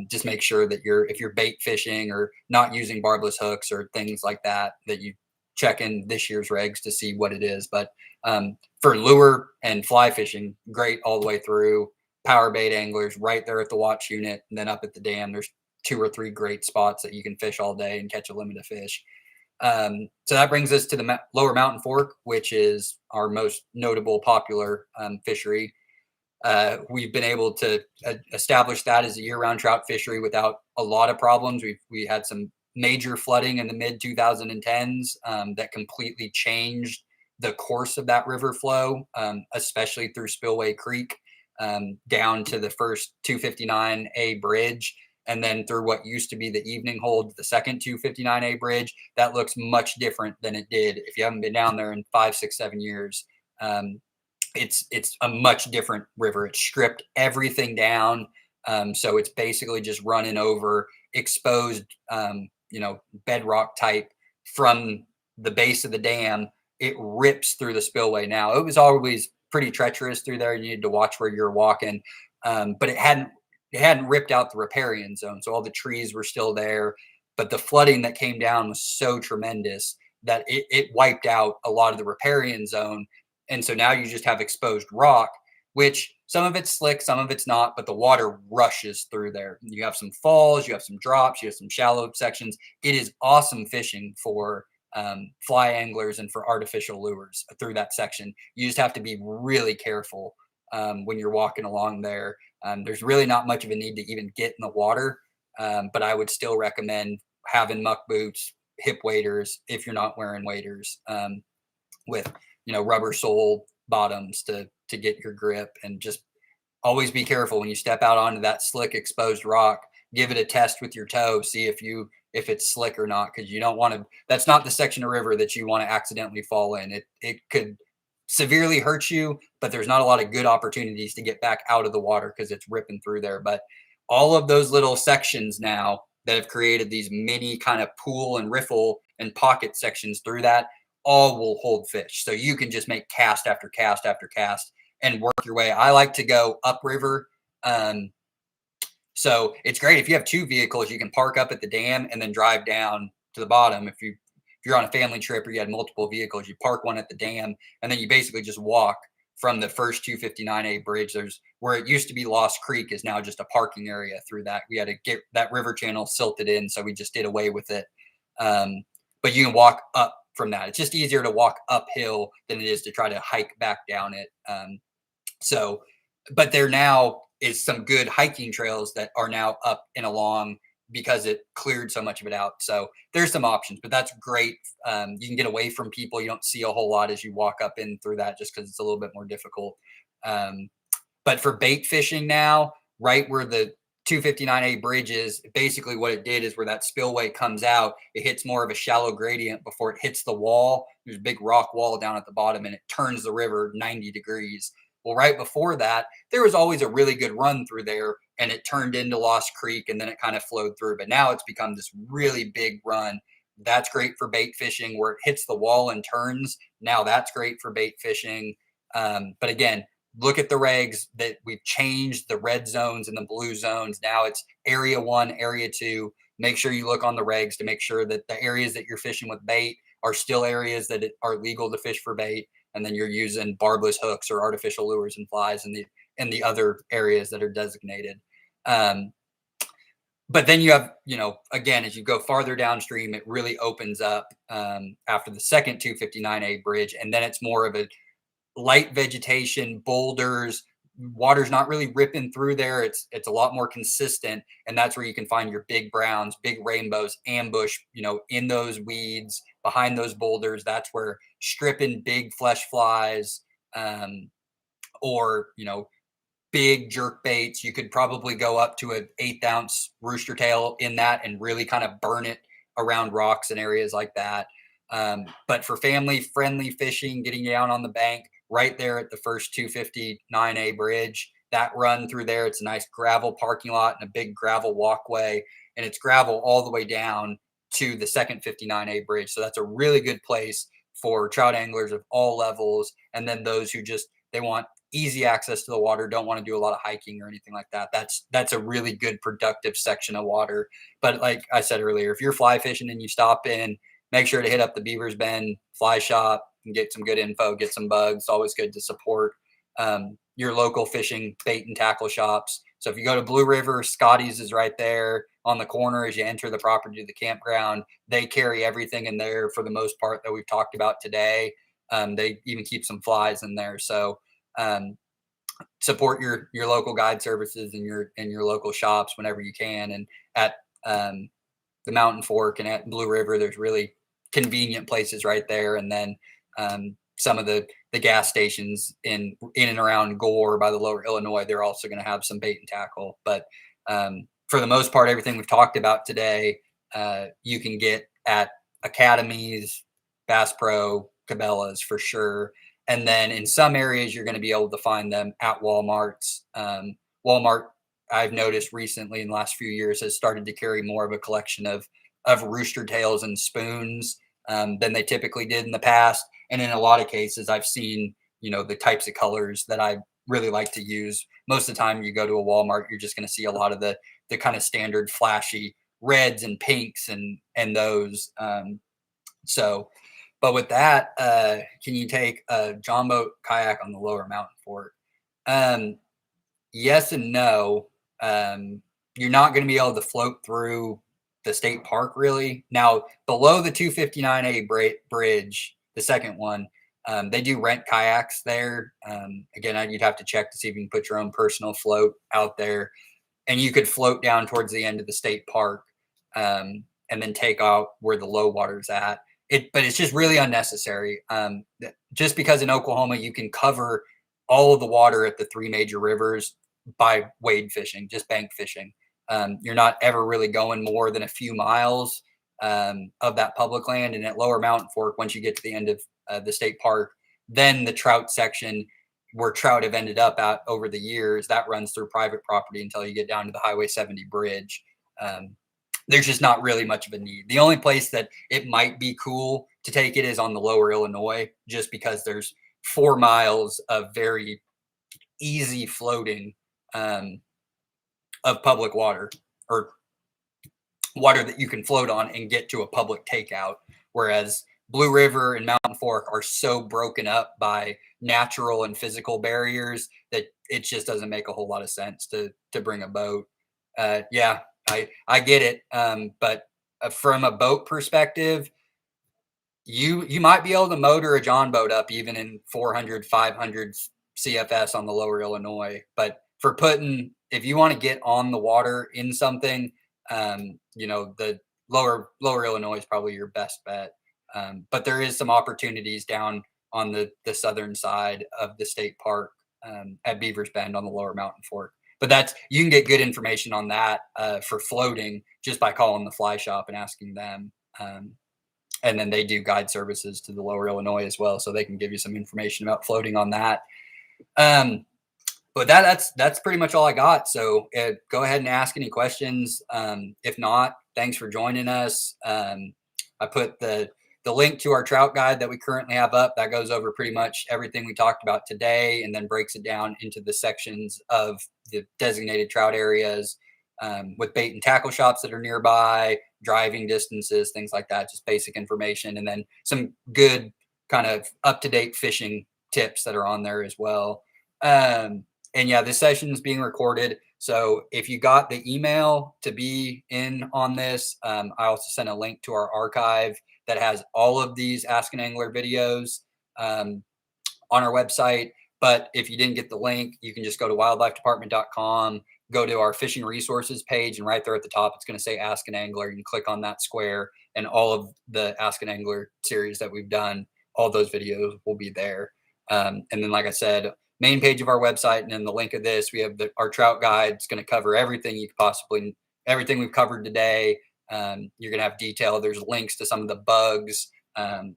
just make sure that if you're bait fishing or not using barbless hooks or things like that, that you check in this year's regs to see what it is. But for lure and fly fishing, great all the way through. Power bait anglers right there at the watch unit, and then up at the dam, there's 2 or 3 great spots that you can fish all day and catch a limit of fish. So that brings us to the Lower Mountain Fork, which is our most notable popular fishery. We've been able to establish that as a year-round trout fishery without a lot of problems. We had some major flooding in the mid 2010s that completely changed the course of that river flow, especially through Spillway Creek. Down to the first 259A bridge, and then through what used to be the evening hold, the second 259A bridge. That looks much different than it did. If you haven't been down there in 5, 6, 7 years, it's a much different river. It stripped everything down. So it's basically just running over exposed, bedrock type from the base of the dam. It rips through the spillway. Now, it was always pretty treacherous through there. You needed to watch where you're walking. But it hadn't ripped out the riparian zone. So all the trees were still there. But the flooding that came down was so tremendous that it wiped out a lot of the riparian zone. And so now you just have exposed rock, which some of it's slick, some of it's not, but the water rushes through there. You have some falls, you have some drops, you have some shallow sections. It is awesome fishing for fly anglers and for artificial lures through that section. You just have to be really careful when you're walking along there. There's really not much of a need to even get in the water, but I would still recommend having muck boots, hip waders if you're not wearing waders, with rubber sole bottoms to get your grip, and just always be careful when you step out onto that slick exposed rock. Give it a test with your toe, see if it's slick or not, because you don't want to. That's not the section of river that you want to accidentally fall in. It could severely hurt you, but there's not a lot of good opportunities to get back out of the water because it's ripping through there. But all of those little sections now that have created these mini kind of pool and riffle and pocket sections through that, all will hold fish. So you can just make cast after cast after cast and work your way. I like to go upriver. So it's great if you have 2 vehicles, you can park up at the dam and then drive down to the bottom. If you're on a family trip or you had multiple vehicles, you park one at the dam, and then you basically just walk from the first 259A bridge. There's where it used to be Lost Creek is now just a parking area through that. We had to get that river channel silted in, so we just did away with it. But you can walk up from that. It's just easier to walk uphill than it is to try to hike back down it. But there now is some good hiking trails that are now up and along because it cleared so much of it out. So there's some options, but that's great. You can get away from people. You don't see a whole lot as you walk up in through that just because it's a little bit more difficult. But for bait fishing now, right where the 259A bridge is, basically what it did is where that spillway comes out, it hits more of a shallow gradient before it hits the wall. There's a big rock wall down at the bottom, and it turns the river 90 degrees. Well, right before that, there was always a really good run through there, and it turned into Lost Creek, and then it kind of flowed through. But now it's become this really big run. That's great for bait fishing where it hits the wall and turns. Now that's great for bait fishing. But again, look at the regs that we've changed the red zones and the blue zones. Now it's area 1, area 2. Make sure you look on the regs to make sure that the areas that you're fishing with bait are still areas that are legal to fish for bait. And then you're using barbless hooks or artificial lures and flies in the other areas that are designated. But then you have, again, as you go farther downstream, it really opens up after the second 259A bridge. And then it's more of a light vegetation, boulders, water's not really ripping through there. It's a lot more consistent. And that's where you can find your big browns, big rainbows, ambush, in those weeds, behind those boulders. That's where stripping big flesh flies or, big jerk baits. You could probably go up to an 1/8 ounce rooster tail in that and really kind of burn it around rocks and areas like that. But for family friendly fishing, getting down on the bank right there at the first 259A bridge, that run through there, it's a nice gravel parking lot and a big gravel walkway, and it's gravel all the way down to the second 59A bridge. So that's a really good place for trout anglers of all levels. And then those who they want easy access to the water, don't want to do a lot of hiking or anything like that. That's a really good productive section of water. But like I said earlier, if you're fly fishing and you stop in, make sure to hit up the Beaver's Bend fly shop and get some good info, get some bugs. It's always good to support your local fishing bait and tackle shops. So if you go to Blue River, Scotty's is right there on the corner as you enter the property of the campground. They carry everything in there for the most part that we've talked about today. They even keep some flies in there. So support your local guide services and your local shops whenever you can. And at the Mountain Fork and at Blue River, there's really convenient places right there. And then some of the gas stations in and around Gore by the lower Illinois, they're also going to have some bait and tackle. But for the most part, everything we've talked about today, you can get at academies, Bass Pro, Cabela's for sure. And then in some areas, you're going to be able to find them at Walmart's. Walmart, I've noticed recently in the last few years, has started to carry more of a collection of rooster tails and spoons than they typically did in the past. And in a lot of cases, I've seen, the types of colors that I really like to use. Most of the time you go to a Walmart, you're just going to see a lot of the kind of standard flashy reds and pinks and those. But with that, can you take a John boat kayak on the lower Mountain Fork? Yes and no. You're not going to be able to float through the state park really. Now, below the 259A bridge, the second one, they do rent kayaks there. Again, you'd have to check to see if you can put your own personal float out there. And you could float down towards the end of the state park and then take out where the low water's at. But it's just really unnecessary. Just because in Oklahoma you can cover all of the water at the 3 major rivers by wade fishing, just bank fishing. You're not ever really going more than a few miles of that public land. And at Lower Mountain Fork, once you get to the end of the state park, then the trout section where trout have ended up out over the years, that runs through private property until you get down to the Highway 70 bridge. There's just not really much of a need. The only place that it might be cool to take it is on the lower Illinois, just because there's 4 miles of very easy floating of public water or water that you can float on and get to a public takeout. Whereas Blue River and Mountain Fork are so broken up by natural and physical barriers that it just doesn't make a whole lot of sense to bring a boat. Yeah, I get it. But from a boat perspective, you might be able to motor a John boat up even in 400, 500 CFS on the lower Illinois. But for if you want to get on the water in something, the lower Illinois is probably your best bet. But there is some opportunities down on the southern side of the state park at Beaver's Bend on the lower Mountain Fork. But you can get good information on that for floating just by calling the fly shop and asking them. And then they do guide services to the lower Illinois as well, so they can give you some information about floating on that. But that's pretty much all I got. So go ahead and ask any questions. If not, thanks for joining us. I put the the link to our trout guide that we currently have up, that goes over pretty much everything we talked about today, and then breaks it down into the sections of the designated trout areas, with bait and tackle shops that are nearby, driving distances, things like that, just basic information, and then some good kind of up-to-date fishing tips that are on there as well. And yeah, this session is being recorded. So if you got the email to be in on this, I also sent a link to our archive that has all of these Ask an Angler videos on our website. But if you didn't get the link, you can just go to wildlifedepartment.com, go to our fishing resources page, and right there at the top, it's going to say Ask an Angler. You can click on that square, and all of the Ask an Angler series that we've done, all those videos will be there. And then, like I said, main page of our website, and then the link of this, we have our trout guide. It's going to cover everything you could possibly, everything we've covered today. You're going to have detail. There's links to some of the bugs.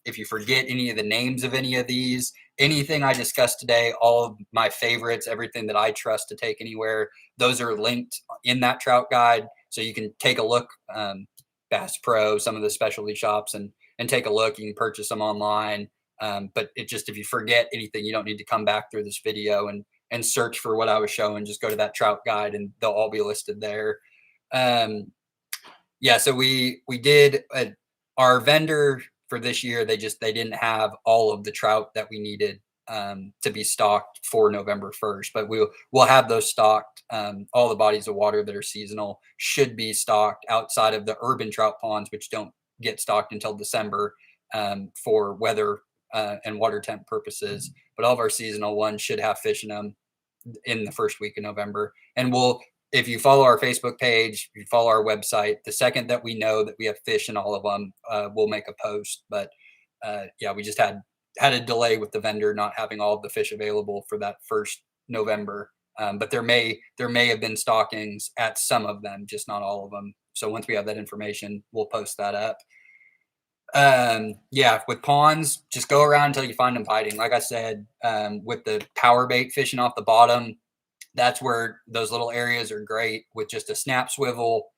If you forget any of the names of any of these, anything I discussed today, all of my favorites, everything that I trust to take anywhere, those are linked in that trout guide. So you can take a look, Bass Pro, some of the specialty shops, and take a look. You can purchase them online. But it just, if you forget anything, you don't need to come back through this video and search for what I was showing. Just go to that trout guide and they'll all be listed there. Yeah, so we did our vendor for this year. They didn't have all of the trout that we needed to be stocked for November 1st, but we'll have those stocked. All the bodies of water that are seasonal should be stocked outside of the urban trout ponds, which don't get stocked until December for weather and water temp purposes. But all of our seasonal ones should have fish in them in the first week of November. And if you follow our Facebook page, if you follow our website, the second that we know that we have fish in all of them, we'll make a post. But yeah, we just had a delay with the vendor not having all of the fish available for that first November. But there may have been stockings at some of them, just not all of them. So once we have that information, we'll post that up. Yeah, with ponds, just go around until you find them biting. Like I said, with the power bait fishing off the bottom, that's where those little areas are great, with just a snap swivel,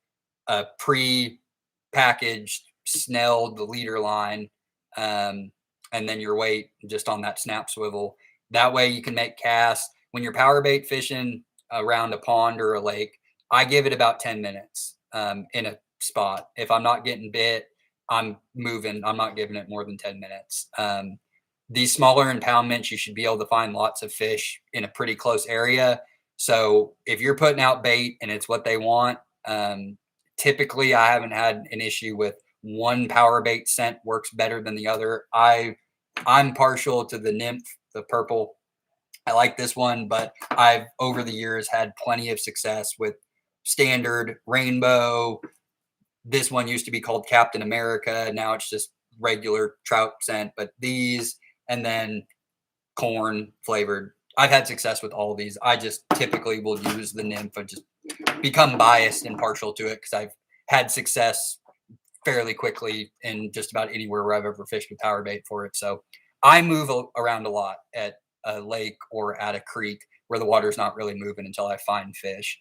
a pre-packaged Snell, the leader line, and then your weight just on that snap swivel. That way you can make casts. When you're power bait fishing around a pond or a lake, I give it about 10 minutes in a spot. If I'm not getting bit, I'm moving. I'm not giving it more than 10 minutes. These smaller impoundments, you should be able to find lots of fish in a pretty close area. So if you're putting out bait and it's what they want, typically I haven't had an issue with one power bait scent works better than the other. I'm partial to the nymph, the purple. I like this one, but I've over the years had plenty of success with standard, rainbow. This one used to be called Captain America. Now it's just regular trout scent, but these, and then corn flavored. I've had success with all of these. I just typically will use the nymph. I just become biased and partial to it because I've had success fairly quickly in just about anywhere where I've ever fished with power bait for it. So I move around a lot at a lake or at a creek where the water's not really moving until I find fish.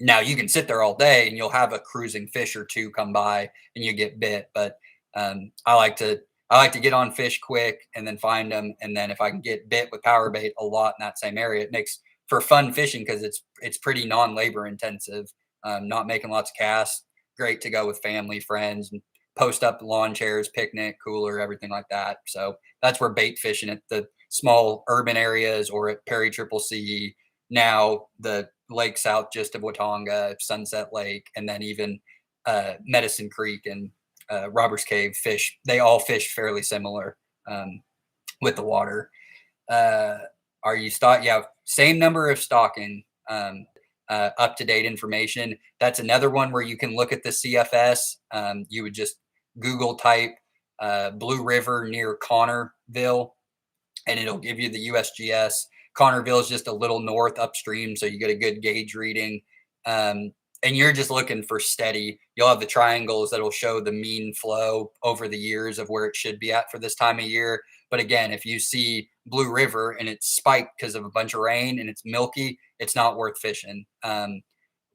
Now you can sit there all day and you'll have a cruising fish or two come by and you get bit. But I like to get on fish quick and then find them. And then if I can get bit with power bait a lot in that same area, it makes for fun fishing because it's pretty non-labor intensive. Not making lots of casts. Great to go with family, friends, and post up lawn chairs, picnic, cooler, everything like that. So that's where bait fishing at the small urban areas or at Perry Triple C. Now the lake south just of Watauga, Sunset Lake, and then even Medicine Creek and Robbers Cave fish. They all fish fairly similar with the water. Are you stock? Yeah, same number of stocking. Up-to-date information. That's another one where you can look at the CFS. You would just Google type Blue River near Connorville, and it'll give you the USGS. Connorville is just a little north upstream, so you get a good gauge reading. And you're just looking for steady. You'll have the triangles that'll show the mean flow over the years of where it should be at for this time of year. But again, if you see Blue River and it's spiked because of a bunch of rain and it's milky, it's not worth fishing.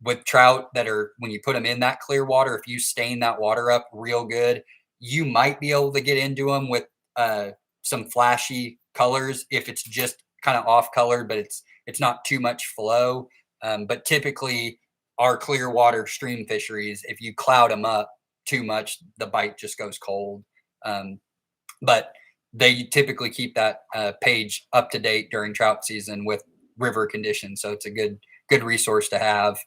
With trout that are, when you put them in that clear water, if you stain that water up real good, you might be able to get into them with some flashy colors if it's just kind of off colored, but it's not too much flow. But typically, our clear water stream fisheries, if you cloud them up too much, the bite just goes cold. But they typically keep that page up to date during trout season with river conditions, so it's a good resource to have.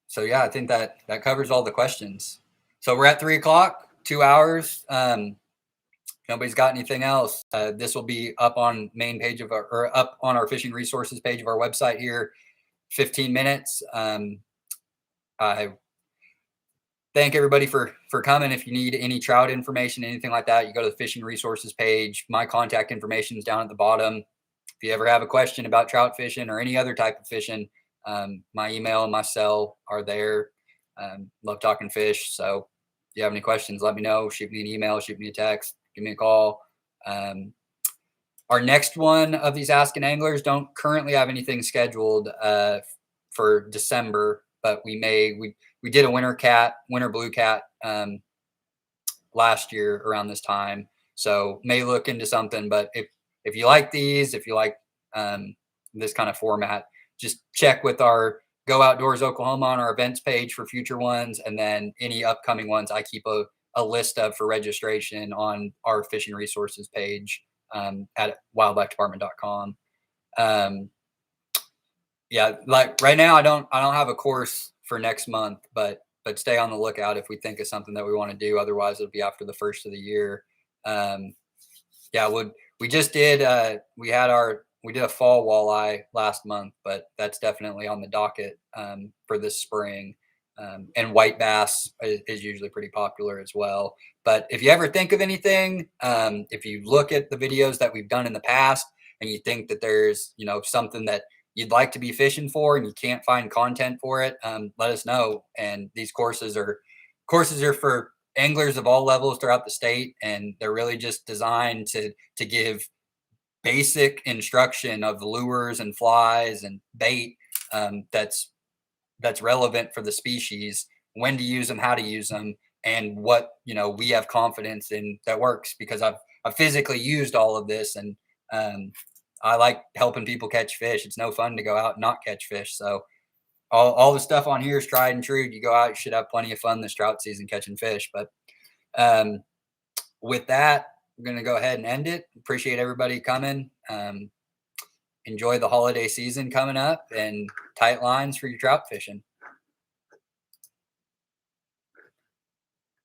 So yeah, I think that covers all the questions. So we're at 3 o'clock, 2 hours. Nobody's got anything else. This will be up on main page of our, or up on our fishing resources page of our website here, 15 minutes. I thank everybody for coming. If you need any trout information, anything like that, you go to the fishing resources page. My contact information is down at the bottom. If you ever have a question about trout fishing or any other type of fishing, my email and my cell are there. Love talking fish. So if you have any questions, let me know. Shoot me an email, shoot me a text, give me a call. Our next one of these Asking Anglers don't currently have anything scheduled for December, but we did a winter blue cat last year around this time. So may look into something, but if you like these, if you like this kind of format, just check with our Go Outdoors Oklahoma on our events page for future ones. And then any upcoming ones, I keep a list of for registration on our fishing resources page at wildlifedepartment.com. Yeah, like right now, I don't have a course for next month, but stay on the lookout if we think of something that we want to do. Otherwise, it'll be after the first of the year. Yeah, we just did we did a fall walleye last month, but that's definitely on the docket for this spring. And white bass is usually pretty popular as well. But if you ever think of anything, if you look at the videos that we've done in the past and you think that there's something that you'd like to be fishing for and you can't find content for it, let us know. And these courses are for anglers of all levels throughout the state, and they're really just designed to give basic instruction of lures and flies and bait that's relevant for the species, when to use them, how to use them, and what we have confidence in that works, because I've physically used all of this, and I like helping people catch fish. It's no fun to go out and not catch fish. So all the stuff on here is tried and true. You go out, you should have plenty of fun this trout season catching fish. But with that, we're going to go ahead and end it. Appreciate everybody coming. Enjoy the holiday season coming up, and tight lines for your trout fishing.